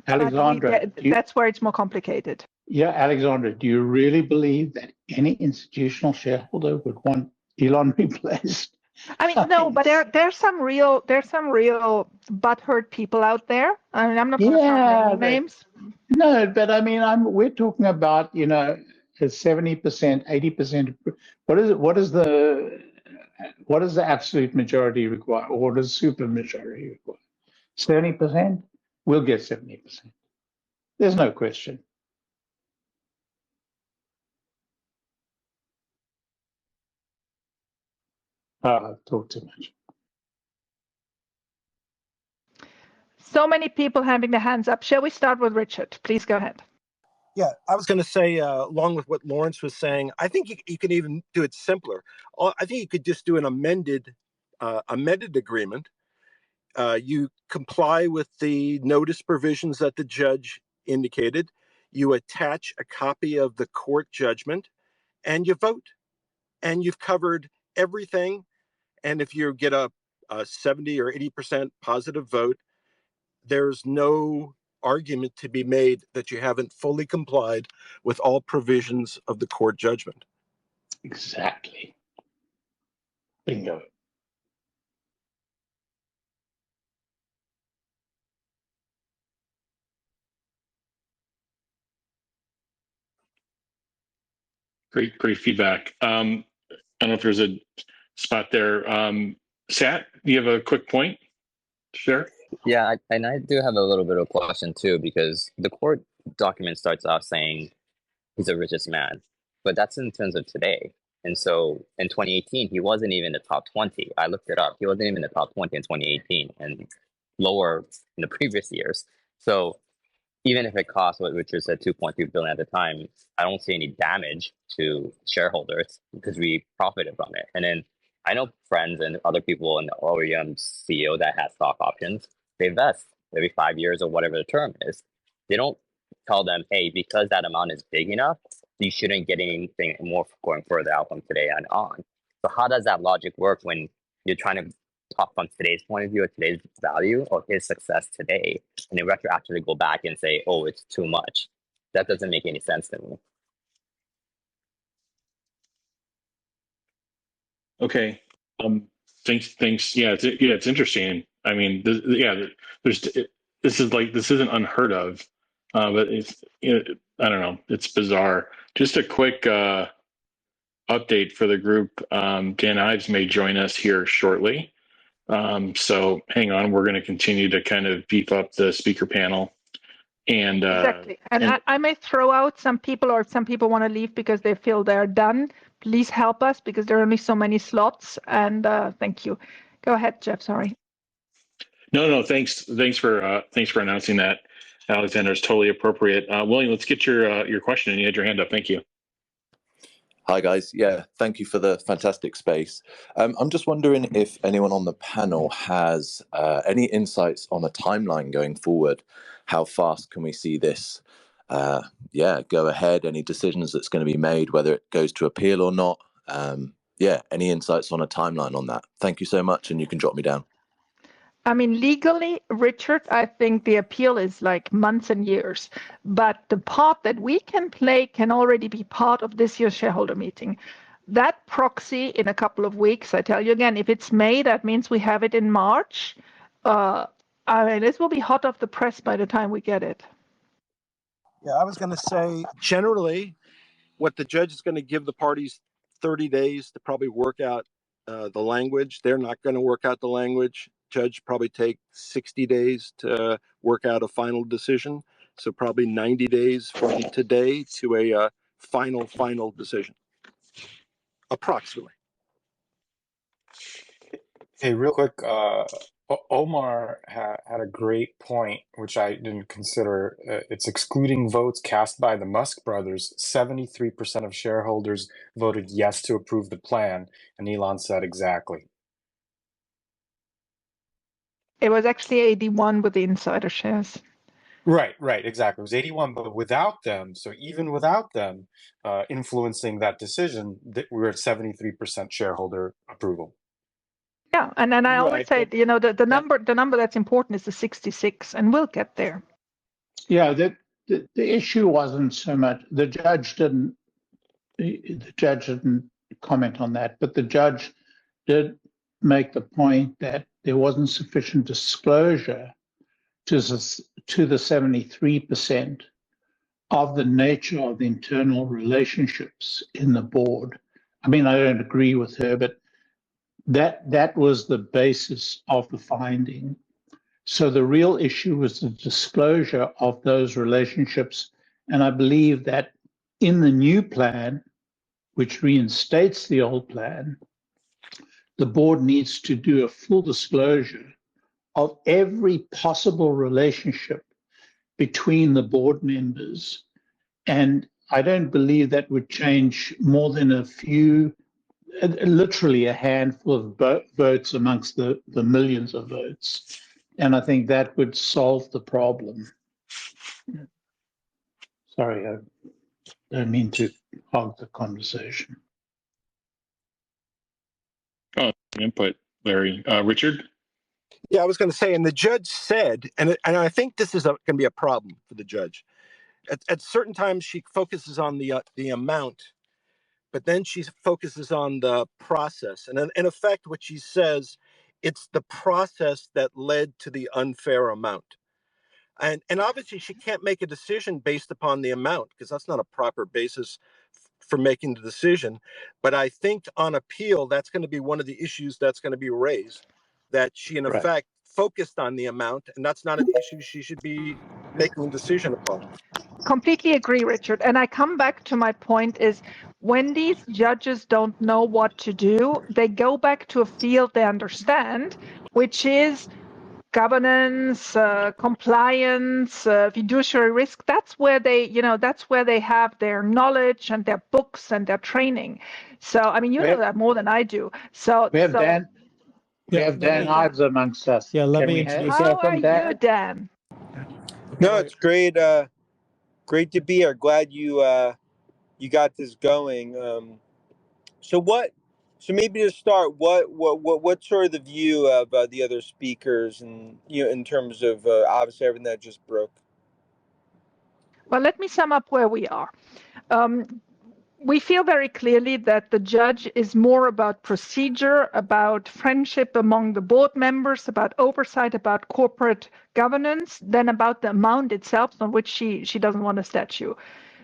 Alexandra, that's where it's more complicated. Yeah, Alexandra, do you really believe that any institutional shareholder would want Elon replaced? No, but there's some real butthurt people out there. I'm not going to start naming names. No, but we're talking about 70%, 80%. What is the absolute majority require, or what does super majority require? 70%. We'll get 70%. There's no question. I've talked too much. So many people having their hands up. Shall we start with Richard? Please go ahead. Yeah, I was going to say, along with what Lawrence was saying, I think you can even do it simpler. I think you could just do an amended agreement. You comply with the notice provisions that the judge indicated. You attach a copy of the court judgment, and you vote. And you've covered everything. And if you get a 70 or 80% positive vote, there's no argument to be made that you haven't fully complied with all provisions of the court judgment. Exactly. Bingo. Great feedback. I don't know if there's a spot there. Sat, do you have a quick point to share? Yeah, and I do have a little bit of a question too, because the court document starts off saying he's the richest man, but that's in terms of today. And so in 2018, he wasn't even in the top 20. I looked it up. He wasn't even in the top 20 in 2018 and lower in the previous years. So even if it costs what Richard said, 2.3 billion at the time, I don't see any damage to shareholders because we profited from it. And then I know friends and other people in the OEM CEO that has stock options. They vest every 5 years or whatever the term is. They don't tell them, hey, because that amount is big enough, you shouldn't get anything more going further out from today and on. So how does that logic work when you're trying to talk from today's point of view or today's value or his success today, and then retroactively go back and say, oh, it's too much? That doesn't make any sense to me. Okay. Thanks. Yeah, it's interesting. This isn't unheard of, but I don't know. It's bizarre. Just a quick update for the group. Dan Ives may join us here shortly. So hang on, we're going to continue to kind of beef up the speaker panel. And Exactly. And I may throw out some people, or some people want to leave because they feel they're done. Please help us, because there are only so many slots. And thank you. Go ahead, Jeff. Sorry. no, thanks for announcing that, Alexander. It's totally appropriate. William, let's get your question. And you had your hand up. Thank you. Hi guys, yeah, thank you for the fantastic space. I'm just wondering if anyone on the panel has any insights on a timeline going forward. How fast can we see this go ahead? Any decisions that's going to be made, whether it goes to appeal or not? Any insights on a timeline on that? Thank you so much, and you can drop me down. I mean, legally, Richard, I think the appeal is like months and years, but the part that we can play can already be part of this year's shareholder meeting. That proxy in a couple of weeks, I tell you again, if it's May, that means we have it in March. This will be hot off the press by the time we get it. Yeah, I was going to say, generally, what the judge is going to give the parties 30 days to probably work out the language. They're not going to work out the language. Judge probably take 60 days to work out a final decision. So probably 90 days from today to a final decision, approximately. Hey, real quick, Omar had a great point, which I didn't consider. It's excluding votes cast by the Musk brothers. 73% of shareholders voted yes to approve the plan, and Elon said exactly. It was actually 81 with the insider shares. Right, exactly. It was 81, but without them, so even without them influencing that decision, we're at 73% shareholder approval. Yeah, and then I always say, the number that's important is the 66, and we'll get there. Yeah, the issue wasn't so much the judge didn't comment on that, but the judge did make the point that there wasn't sufficient disclosure to the 73% of the nature of the internal relationships in the board. I mean, I don't agree with her, but that was the basis of the finding. So the real issue was the disclosure of those relationships. And I believe that in the new plan, which reinstates the old plan, the board needs to do a full disclosure of every possible relationship between the board members. And I don't believe that would change more than a few, literally a handful of votes amongst the millions of votes. And I think that would solve the problem. Sorry, I don't mean to hog the conversation. Oh, input, Larry. Richard? Yeah, I was going to say, and the judge said, and I think this is going to be a problem for the judge. At certain times, she focuses on the amount, but then she focuses on the process. And in effect, what she says, it's the process that led to the unfair amount. And obviously, she can't make a decision based upon the amount, because that's not a proper basis for making the decision. But I think on appeal, that's going to be one of the issues that's going to be raised, that she, in effect, focused on the amount, and that's not an issue she should be making a decision upon. Completely agree, Richard. And I come back to my point is, when these judges don't know what to do, they go back to a field they understand, which is governance, compliance, fiduciary risk. That's where they have their knowledge and their books and their training. So, I mean, you know that more than I do. So we have Dan Ives amongst us. Yeah, let Can me we introduce how hear are from Dan? you, Dan? No, it's great. Great to be here. Glad you got this going. So maybe to start, what's sort of the view of the other speakers, and in terms of obviously everything that just broke. Well, let me sum up where we are. We feel very clearly that the judge is more about procedure, about friendship among the board members, about oversight, about corporate governance, than about the amount itself, on which she doesn't want a statue.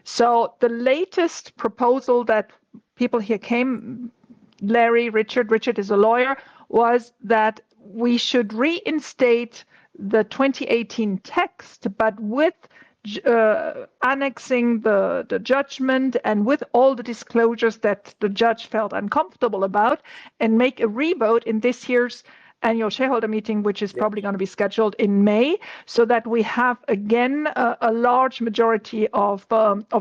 So the latest proposal that people here came, Larry, Richard is a lawyer, was that we should reinstate the 2018 text, but with annexing the judgment and with all the disclosures that the judge felt uncomfortable about, and make a revote in this year's annual shareholder meeting, which is probably going to be scheduled in May, so that we have again a large majority of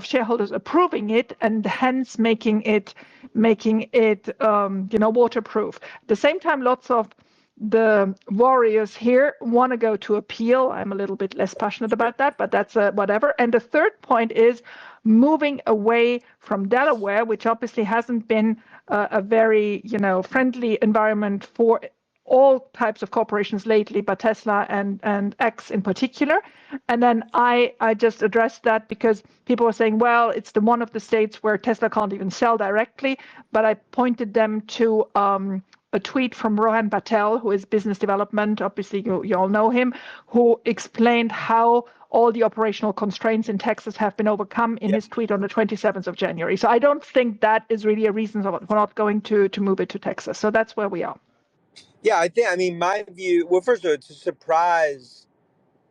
shareholders approving it, and hence making it waterproof. At the same time, lots of the warriors here want to go to appeal. I'm a little bit less passionate about that, but that's whatever. And the third point is moving away from Delaware, which obviously hasn't been a very friendly environment for all types of corporations lately, but Tesla and X in particular. And then I just addressed that because people were saying, well, it's the one of the states where Tesla can't even sell directly, but I pointed them to a tweet from Rohan Patel, who is business development, obviously you all know him, who explained how all the operational constraints in Texas have been overcome in his tweet on the 27th of January. So I don't think that is really a reason for not going to move it to Texas. So that's where we are. Yeah, I mean, my view, well, first of all, it's a surprise.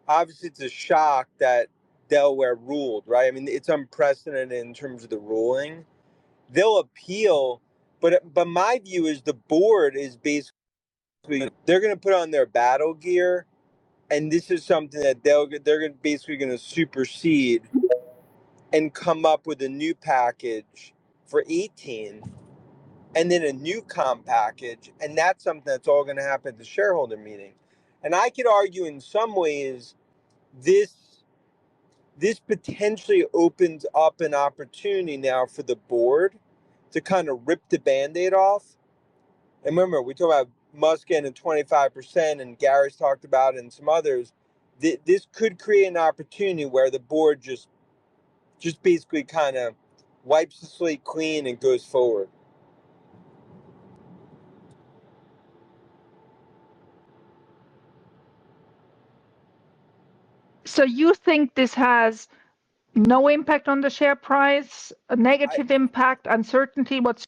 Obviously, it's a shock that Delaware ruled, right? I mean, it's unprecedented in terms of the ruling. They'll appeal, but my view is the board is basically, they're going to put on their battle gear, and this is something that they're basically going to supersede and come up with a new package for 18, and then a new comp package, and that's something that's all going to happen at the shareholder meeting. And I could argue in some ways this potentially opens up an opportunity now for the board to kind of rip the Band-Aid off. And remember, we talk about Musk getting 25%, and Gary's talked about it, and some others. This could create an opportunity where the board just basically kind of wipes the slate clean and goes forward. So you think this has no impact on the share price, a negative impact, uncertainty? What's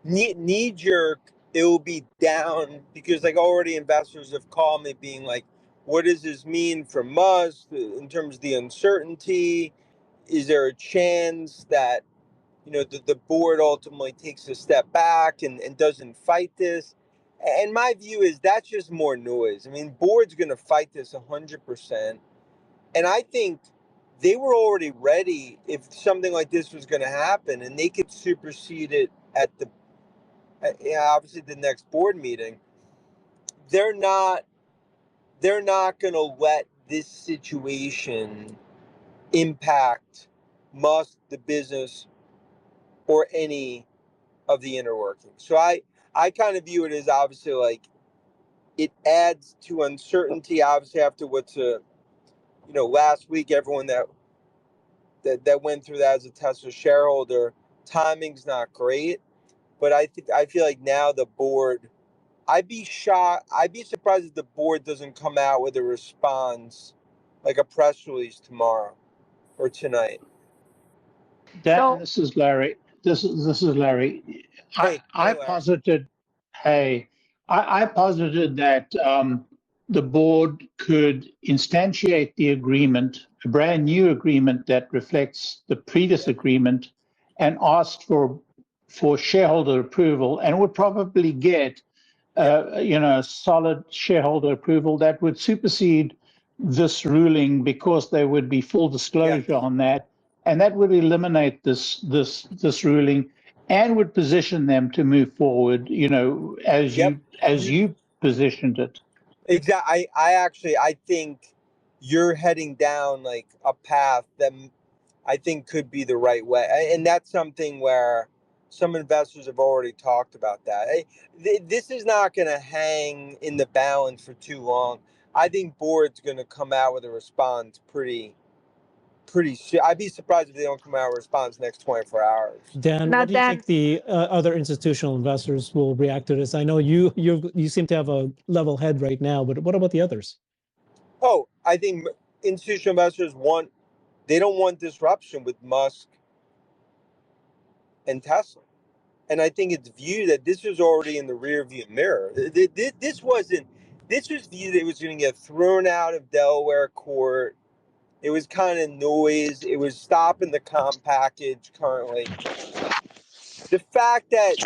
knee jerk? It will be down because like already investors have called me being like, what does this mean for Musk in terms of the uncertainty? Is there a chance that the board ultimately takes a step back and doesn't fight this? And my view is that's just more noise. I mean, board's going to fight this 100%. And I think they were already ready if something like this was going to happen, and they could supersede it at obviously the next board meeting. They're not going to let this situation impact Musk, the business, or any of the inner workings. So I kind of view it as obviously like it adds to uncertainty. Obviously, after what's last week, everyone that went through that as a Tesla shareholder, timing's not great. But I feel like now the board, I'd be surprised if the board doesn't come out with a response, like a press release tomorrow or tonight. Dan, this is Larry. This is Larry. Hey, I Larry. posited, I posited that the board could instantiate the agreement, a brand new agreement that reflects the previous agreement, and ask for shareholder approval, and would probably get solid shareholder approval that would supersede this ruling because there would be full disclosure on that, and that would eliminate this ruling and would position them to move forward, as you positioned it. Exactly. I think you're heading down like a path that I think could be the right way, and that's something where some investors have already talked about that. This is not going to hang in the balance for too long. I think board's going to come out with a response pretty soon. I'd be surprised if they don't come out with a response next 24 hours. Dan, what do you think the other institutional investors will react to this? I know you seem to have a level head right now, but what about the others? Oh, I think institutional investors they don't want disruption with Musk and Tesla. And I think it's viewed that this was already in the rear view mirror. This wasn't, This was viewed, it was going to get thrown out of Delaware court. It was kind of noise. It was stopping the comp package currently. The fact that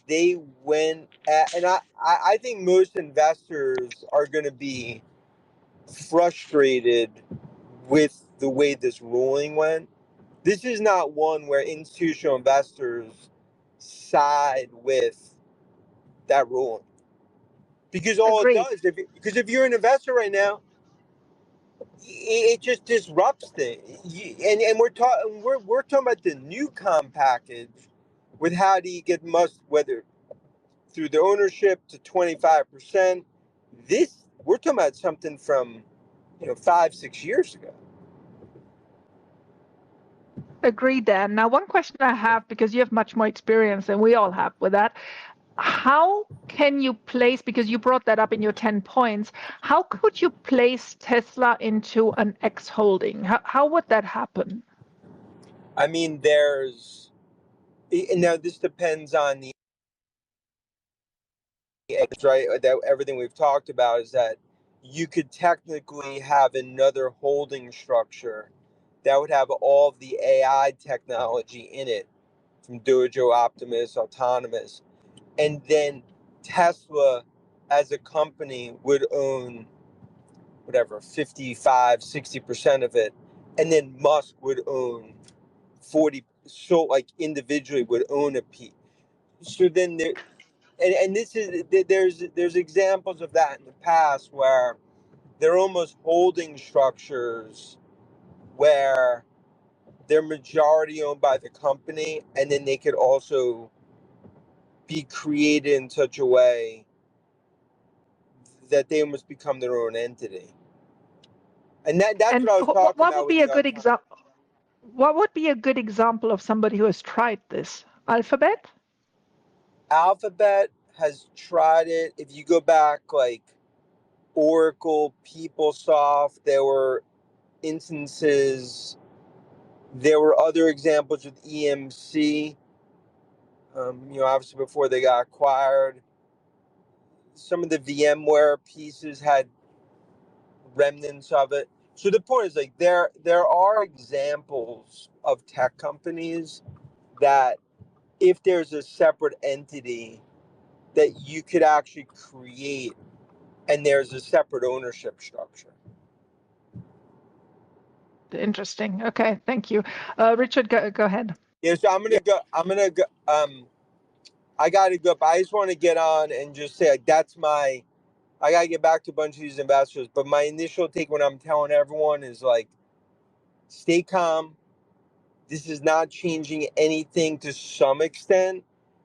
they went at, and I think most investors are going to be frustrated with the way this ruling went. This is not one where institutional investors side with that ruling, because all it Agreed. does, because if you're an investor right now, it just disrupts things. And we're talking about the new comp package with how do you get whether through the ownership to 25%. This, we're talking about something from 5-6 years ago. Agreed, Dan. Now, one question I have, because you have much more experience than we all have with that, how can you place, because you brought that up in your 10 points, how could you place Tesla into an X holding? How would that happen? I mean, now this depends on the right, that everything we've talked about is that you could technically have another holding structure that would have all of the AI technology in it, from Dojo, Optimus, Autonomous, and then Tesla as a company would own whatever 55-60% of it, and then Musk would own 40, so like individually would own a piece. So then there, and this is, there's examples of that in the past where they're almost holding structures where they're majority owned by the company, and then they could also be created in such a way that they almost become their own entity. And that's And what I was talking what about would with be the a good example? What would be a good example of somebody who has tried this? Alphabet? Alphabet has tried it. If you go back, like Oracle, PeopleSoft, there were instances. There were other examples with EMC. Obviously before they got acquired, some of the VMware pieces had remnants of it. So the point is, like, there are examples of tech companies that, if there's a separate entity that you could actually create, and there's a separate ownership structure. Interesting. Okay, thank you. Richard, go ahead. Yeah, so I'm gonna go. I gotta go, but I just want to get on and just say, like, I gotta get back to a bunch of these investors. But my initial take when I'm telling everyone is, like, stay calm. This is not changing anything to some extent.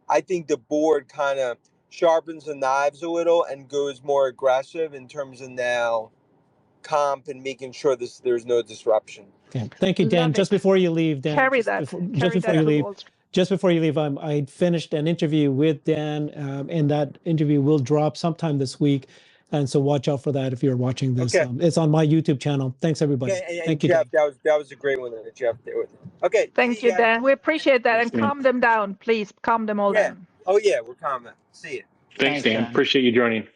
I think the board kind of sharpens the knives a little and goes more aggressive in terms of now comp and making sure there's no disruption. Okay. Thank you, Dan. Love Just it. before you leave, Dan, Carry just that. before, just Carry before that you to leave, Wall Street. just before you leave, I finished an interview with Dan, and that interview will drop sometime this week. And so watch out for that if you're watching this. Okay. It's on my YouTube channel. Thanks, everybody. Okay, and Thank you, Jeff, Dan. that was a great one that Jeff did with it. Okay, Thank see you you, guys. Dan. We appreciate that. Thanks, And Dan. calm them down, please. Calm them all Yeah. down. Oh yeah, we're calm. See you. Thanks, Dan. Appreciate you joining.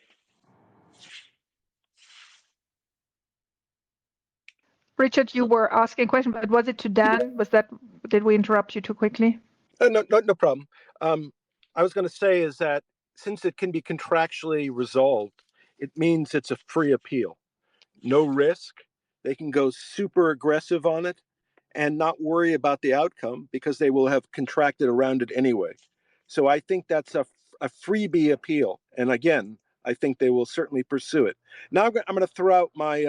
Richard, you were asking a question, but was it to Dan? Did we interrupt you too quickly? No problem. I was going to say is that since it can be contractually resolved, it means it's a free appeal. No risk. They can go super aggressive on it and not worry about the outcome because they will have contracted around it anyway. So I think that's a freebie appeal. And again, I think they will certainly pursue it. Now I'm going to throw out my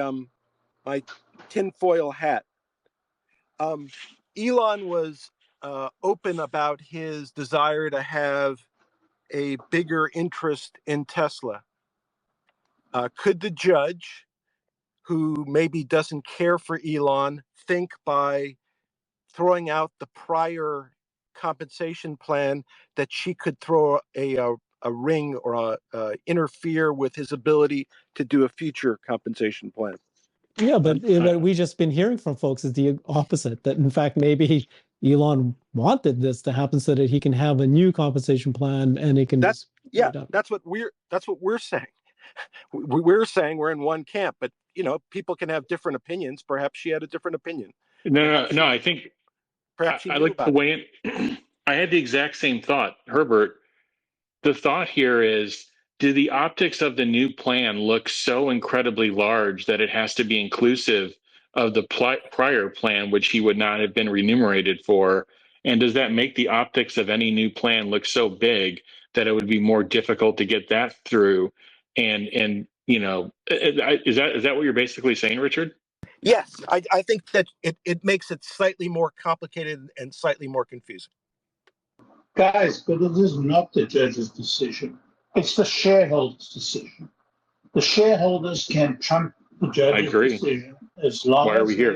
my tinfoil hat. Elon was open about his desire to have a bigger interest in Tesla. Could the judge, who maybe doesn't care for Elon, think by throwing out the prior compensation plan that she could throw a ring or interfere with his ability to do a future compensation plan? Yeah, but what we just been hearing from folks is the opposite. That in fact maybe Elon wanted this to happen so that he can have a new compensation plan and he can That's what we're saying. we're saying we're in one camp, but people can have different opinions. Perhaps she had a different opinion. No. I think perhaps she I knew like the about way I had the exact same thought, Herbert. The thought here is, do the optics of the new plan look so incredibly large that it has to be inclusive of the prior plan, which he would not have been remunerated for? And does that make the optics of any new plan look so big that it would be more difficult to get that through? And is that what you're basically saying, Richard? Yes, I think that it makes it slightly more complicated and slightly more confusing. Guys, but it is not the judge's decision. It's the shareholders' decision. The shareholders can trump the I judge's agree. decision as long Why are we as they here? are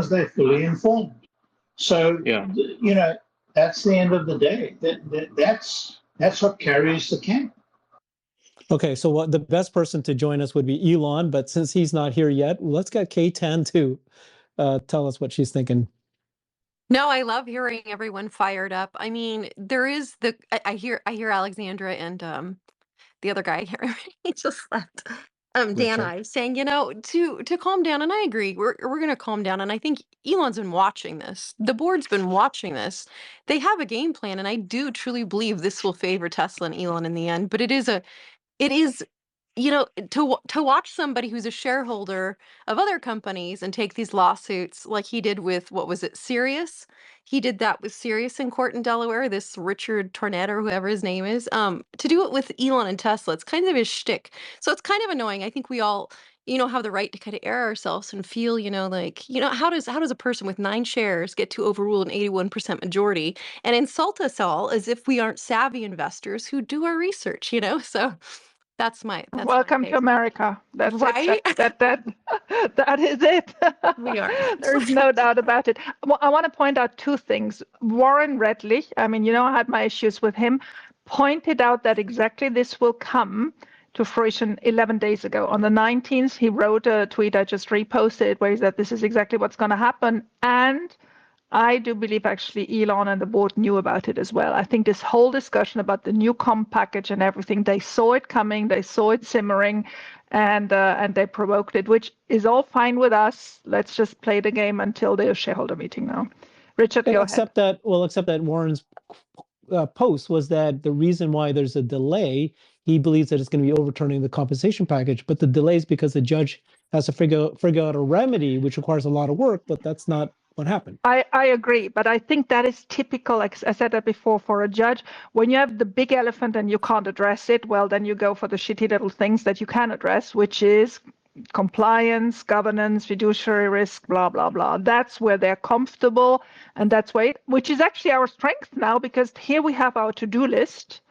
they're fully informed. So, Yeah. that's the end of the day. That's what carries the camp. Okay, so what the best person to join us would be Elon, but since he's not here yet, let's get K10 to tell us what she's thinking. No, I love hearing everyone fired up. I mean, there is I hear Alexandra and the other guy here, he just left. Dan Richard. I saying, to calm down, and I agree. We're gonna calm down. And I think Elon's been watching this. The board's been watching this. They have a game plan, and I do truly believe this will favor Tesla and Elon in the end. But it is to watch somebody who's a shareholder of other companies and take these lawsuits like he did with, what was it, Sirius? He did that with Sirius in court in Delaware, this Richard Tornett or whoever his name is. To do it with Elon and Tesla, it's kind of his shtick. So it's kind of annoying. I think we all, have the right to kind of air ourselves and feel, how does a person with 9 shares get to overrule an 81% majority and insult us all as if we aren't savvy investors who do our research, So that's my Welcome to take. America. That's Right? it. That is it. We are. There's no doubt about it. I want to point out 2 things. Warren Redlich, I had my issues with him, pointed out that exactly this will come to fruition 11 days ago. On the 19th, he wrote a tweet, I just reposted, where he said this is exactly what's going to happen. And I do believe actually Elon and the board knew about it as well. I think this whole discussion about the new comp package and everything, they saw it coming, they saw it simmering, and they provoked it, which is all fine with us. Let's just play the game until the shareholder meeting now. Richard, go ahead. Except that Warren's post was that the reason why there's a delay, he believes that it's going to be overturning the compensation package, but the delay is because the judge has to figure out a remedy, which requires a lot of work, but that's not what happened. I agree, but I think that is typical, like I said that before, for a judge. When you have the big elephant and you can't address it, well, then you go for the shitty little things that you can address, which is compliance, governance, fiduciary risk, blah, blah, blah. That's where they're comfortable, and that's which is actually our strength now, because here we have our to-do list,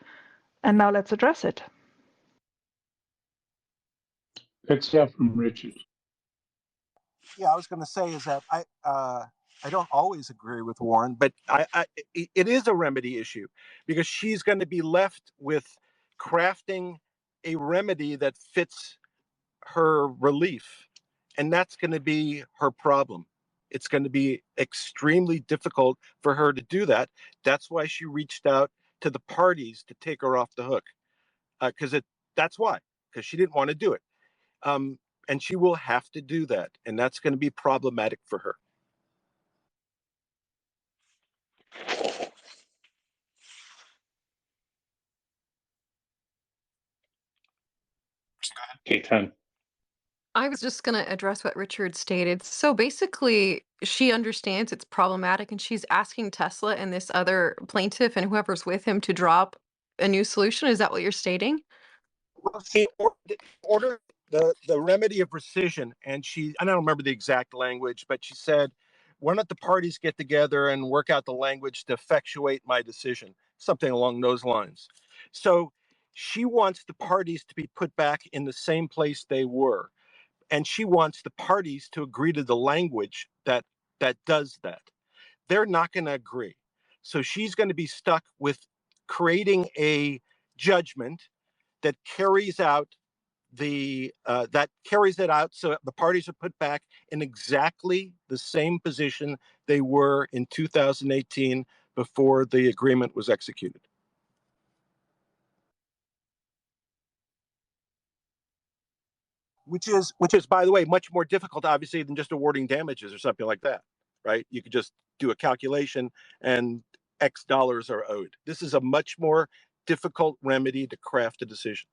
and now let's address it. Let's hear from Richard. Yeah, I was going to say is that I don't always agree with Warren, but it is a remedy issue because she's going to be left with crafting a remedy that fits her relief, and that's going to be her problem. It's going to be extremely difficult for her to do that. That's why she reached out to the parties to take her off the hook, that's why, because she didn't want to do it. And she will have to do that, and that's going to be problematic for her. K10. I was just going to address what Richard stated. So basically, she understands it's problematic and she's asking Tesla and this other plaintiff and whoever's with him to drop a new solution. Is that what you're stating? Well, she ordered the remedy of rescission, and I don't remember the exact language, but she said, why don't the parties get together and work out the language to effectuate my decision, something along those lines. So she wants the parties to be put back in the same place they were. And she wants the parties to agree to the language that does that. They're not going to agree. So she's going to be stuck with creating a judgment that carries out so the parties are put back in exactly the same position they were in 2018 before the agreement was executed. which is, by the way, much more difficult, obviously, than just awarding damages or something like that, right? You could just do a calculation and X dollars are owed. This is a much more difficult remedy to craft a decision.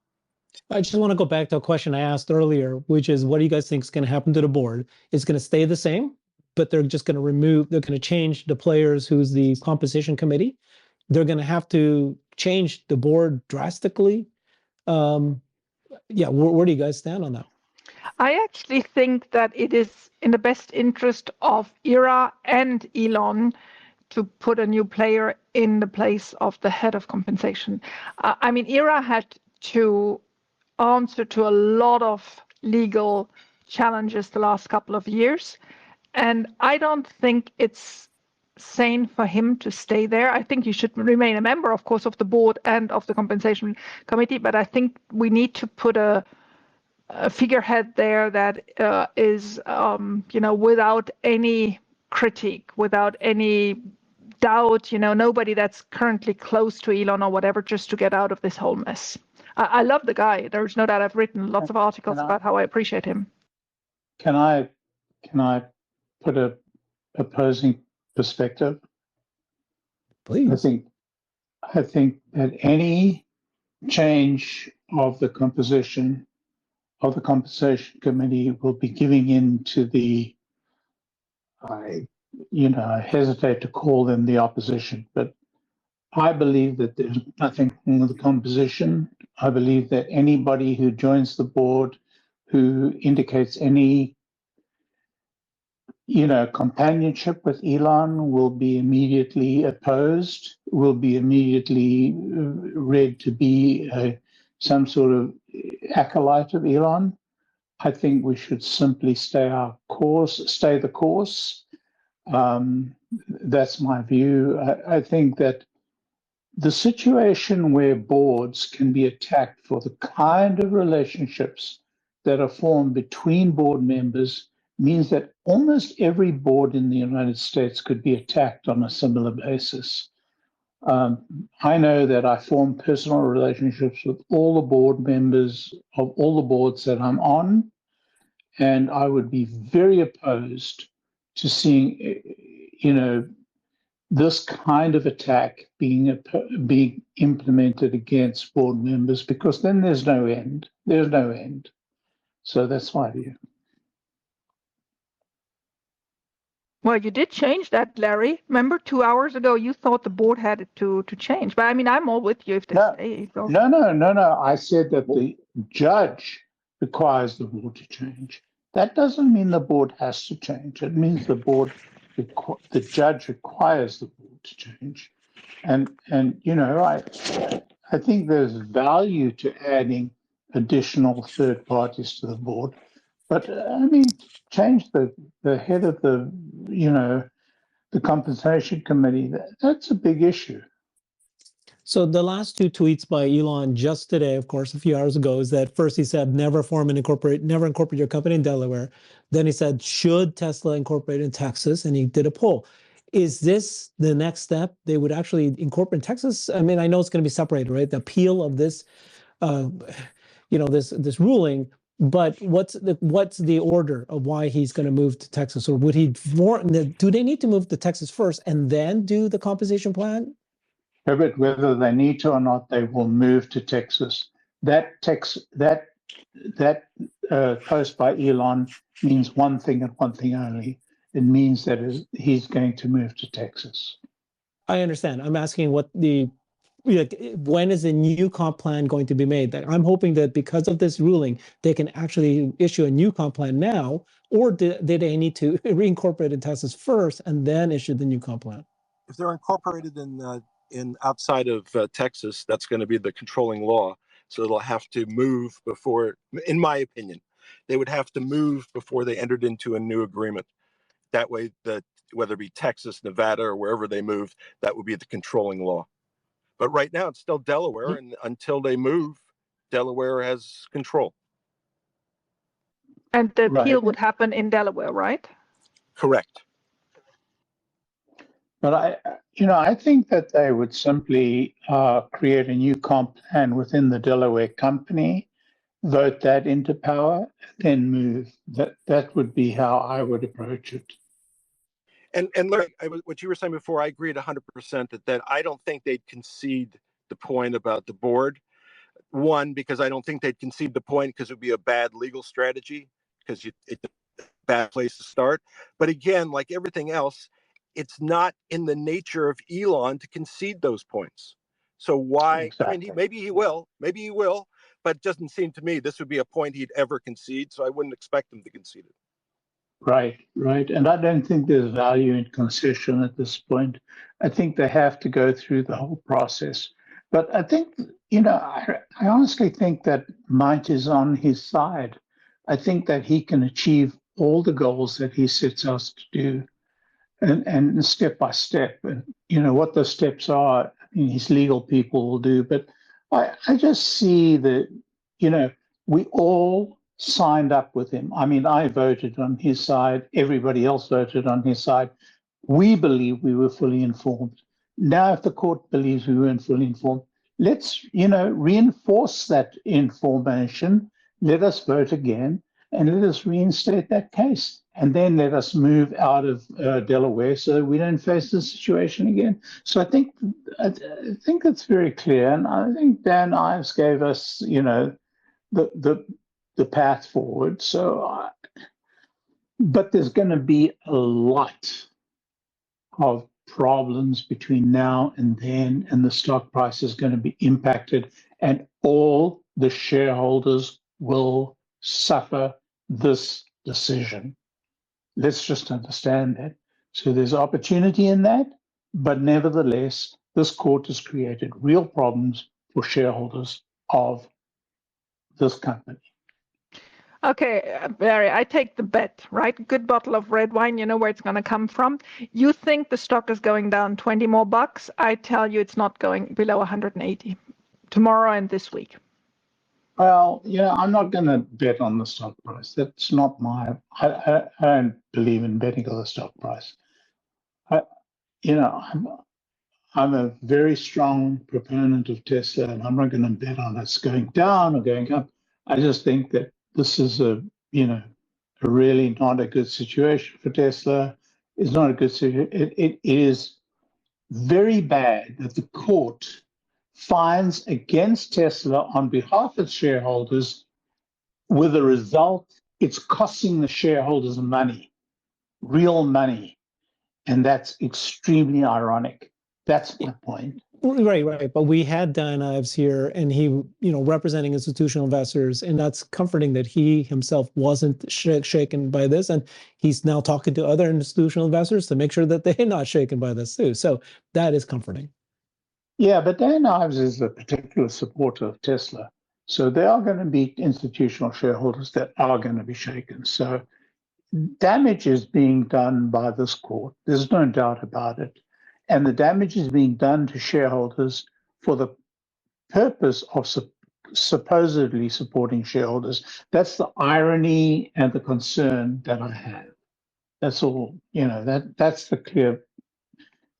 I just want to go back to a question I asked earlier, which is, what do you guys think is going to happen to the board? It's going to stay the same, but they're just going to they're going to change the players who's the compensation committee. They're going to have to change the board drastically. Yeah, where do you guys stand on that? I actually think that it is in the best interest of IRA and Elon to put a new player in the place of the head of compensation. I mean, IRA had to answer to a lot of legal challenges the last couple of years, and I don't think it's sane for him to stay there. I think he should remain a member, of course, of the board and of the compensation committee, but I think we need to put a figurehead there that is, without any critique, without any doubt, nobody that's currently close to Elon or whatever, just to get out of this whole mess. I love the guy. There's no doubt. I've written lots of articles about how I appreciate him. Can I put a opposing perspective? Please. I think that any change of the composition of the compensation committee will be giving in to the, I hesitate to call them the opposition, but I believe that there's nothing wrong with the composition. I believe that anybody who joins the board who indicates any, companionship with Elon will be immediately opposed, will be immediately read to be some sort of acolyte of Elon. I think we should simply stay the course. That's my view. I think that the situation where boards can be attacked for the kind of relationships that are formed between board members means that almost every board in the United States could be attacked on a similar basis. I know that I form personal relationships with all the board members of all the boards that I'm on, and I would be very opposed to seeing, this kind of attack being implemented against board members, because then there's no end. There's no end. So that's my view. Well, you did change that, Larry. Remember 2 hours ago you thought the board had it to change. But I mean, I'm all with you if they stay. No. I said that the judge requires the board to change. That doesn't mean the board has to change. It means the judge requires the board to change. And I think there's value to adding additional third parties to the board. But change the head of the compensation committee. That's a big issue. So the last two tweets by Elon just today, of course, a few hours ago, is that first he said, never incorporate your company in Delaware. Then he said, should Tesla incorporate in Texas? And he did a poll. Is this the next step? They would actually incorporate in Texas? I mean, I know it's going to be separated, right? The appeal of this, this ruling. But what's the order of why he's going to move to Texas? Or would he do they need to move to Texas first and then do the compensation plan? Herbert, whether they need to or not, they will move to Texas. That post by Elon means one thing and one thing only. It means that he's going to move to Texas. I understand. I'm asking when is the new comp plan going to be made? I'm hoping that because of this ruling, they can actually issue a new comp plan now, or did they need to reincorporate in Texas first and then issue the new comp plan? If they're incorporated in outside of Texas, that's going to be the controlling law. So it'll have to move before, in my opinion, they would have to move before they entered into a new agreement. That way, whether it be Texas, Nevada, or wherever they move, that would be the controlling law. But right now, it's still Delaware, and until they move, Delaware has control. And the appeal would happen in Delaware, right? Correct. But I think that they would simply create a new comp plan within the Delaware company. vote that into power, then move. That would be how I would approach it. And Larry, what you were saying before, I agreed 100% that I don't think they'd concede the point about the board. One, because I don't think they'd concede the point because it would be a bad legal strategy, because it's a bad place to start. But again, like everything else, it's not in the nature of Elon to concede those points. So why? Exactly. I mean, maybe he will, but it doesn't seem to me this would be a point he'd ever concede. So I wouldn't expect him to concede it. Right. And I don't think there's value in concession at this point. I think they have to go through the whole process. But I think, I honestly think that might is on his side. I think that he can achieve all the goals that he sets out to do, and step by step. And, what those steps are, his legal people will do. But I just see that, we all signed up with him. I voted on his side. Everybody else voted on his side. We believe we were fully informed. Now, if the court believes we weren't fully informed, let's, reinforce that information. Let us vote again and let us reinstate that case. And then let us move out of Delaware so that we don't face this situation again. So I think it's very clear. And I think Dan Ives gave us, the path forward. So, but there's going to be a lot of problems between now and then, and the stock price is going to be impacted, and all the shareholders will suffer this decision. Let's just understand that. So there's opportunity in that, but nevertheless, this court has created real problems for shareholders of this company. Okay, Barry, I take the bet, right? Good bottle of red wine, you know where it's going to come from. You think the stock is going down 20 more bucks? I tell you it's not going below 180 tomorrow and this week. Well, I'm not going to bet on the stock price. That's not I don't believe in betting on the stock price. I'm a very strong proponent of Tesla, and I'm not going to bet on it's going down or going up. I just think that this is a really not a good situation for Tesla. It's not a good situation. It is very bad that the court fines against Tesla on behalf of its shareholders, with a result, it's costing the shareholders money, real money. And that's extremely ironic. That's my point. Right. But we had Dan Ives here, and he, representing institutional investors, and that's comforting that he himself wasn't shaken by this, and he's now talking to other institutional investors to make sure that they're not shaken by this too. So that is comforting. Yeah, but Dan Ives is a particular supporter of Tesla, so there are going to be institutional shareholders that are going to be shaken. So damage is being done by this court. There's no doubt about it. And the damage is being done to shareholders for the purpose of supposedly supporting shareholders. That's the irony and the concern that I have. That's all, that's the clear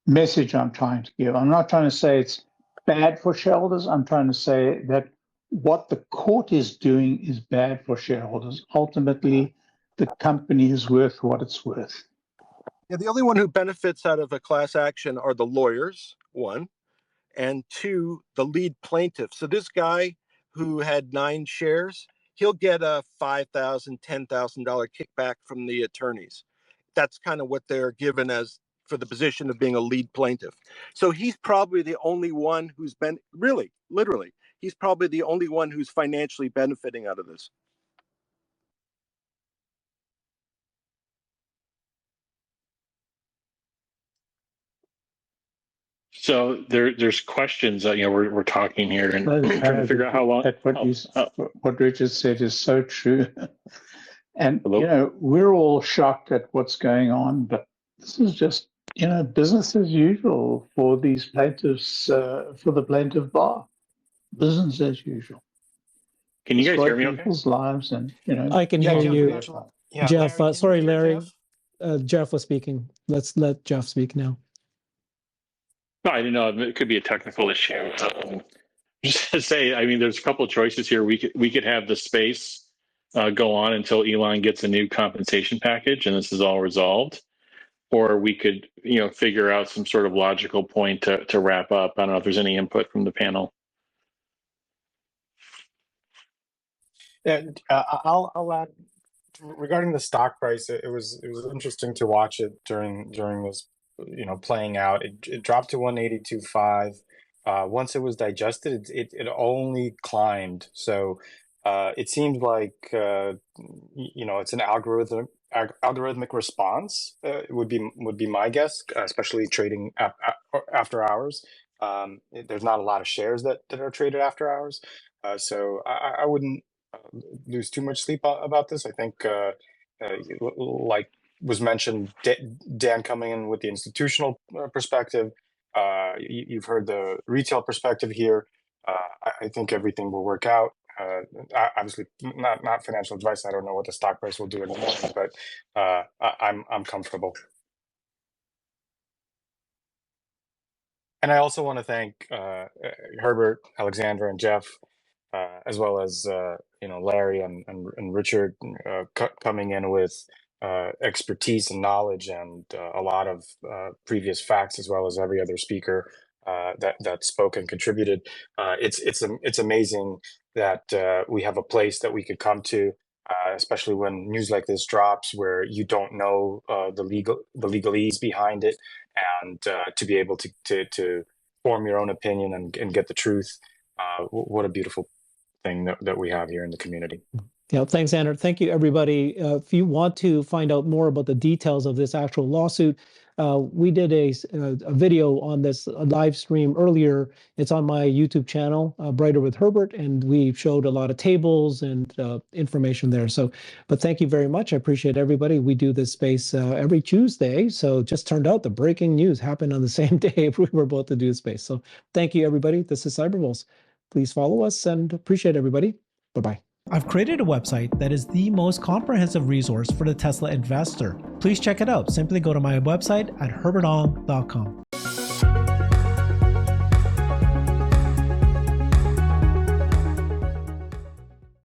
message I'm trying to give. I'm not trying to say it's bad for shareholders. I'm trying to say that what the court is doing is bad for shareholders. Ultimately, the company is worth what it's worth. Yeah, the only one who benefits out of a class action are the lawyers, one, and two, the lead plaintiff. So this guy who had 9 shares, he'll get a $5,000, $10,000 kickback from the attorneys. That's kind of what they're given as for the position of being a lead plaintiff. So he's probably the only one who's been literally, he's probably the only one who's financially benefiting out of this. So there's questions that we're talking here and trying to figure out how long. What Richard said is so true, and Hello? we're all shocked at what's going on, but this is just business as usual for these plaintiffs, for the plaintiff bar, business as usual. Can you guys hear me? People's lives, and I can hear you, Yeah, Jeff. Larry, Sorry, Larry. Jeff? Jeff was speaking. Let's let Jeff speak now. No, I didn't know. It could be a technical issue. just to say, I mean, there's a couple of choices here. We could have the space go on until Elon gets a new compensation package and this is all resolved, or we could, figure out some sort of logical point to wrap up. I don't know if there's any input from the panel. Yeah, I'll add regarding the stock price. It was interesting to watch it during this, playing out. It dropped to 182.5. Once it was digested, it only climbed. So it seems like it's an algorithmic response. Would be my guess, especially trading after hours. There's not a lot of shares that are traded after hours, so I wouldn't lose too much sleep about this. I think, like was mentioned, Dan coming in with the institutional perspective. You've heard the retail perspective here. I think everything will work out. Obviously, not financial advice. I don't know what the stock price will do in the morning, but I'm comfortable. And I also want to thank Herbert, Alexandra, and Jeff, as well as Larry and Richard coming in with expertise and knowledge and a lot of previous facts, as well as every other speaker that spoke and contributed. It's amazing that we have a place that we could come to, especially when news like this drops, where you don't know the legalese behind it, and to be able to form your own opinion and get the truth. What a beautiful thing that we have here in the community. Yeah, thanks, Andrew. Thank you, everybody. If you want to find out more about the details of this actual lawsuit, we did a video on this live stream earlier. It's on my YouTube channel, Brighter with Herbert, and we showed a lot of tables and information there. So, but thank you very much. I appreciate everybody. We do this space every Tuesday, so it just turned out the breaking news happened on the same day we were about to do space. So thank you, everybody. This is Cyberwolves. Please follow us and appreciate everybody. Bye-bye. I've created a website that is the most comprehensive resource for the Tesla investor. Please check it out. Simply go to my website at herbertong.com.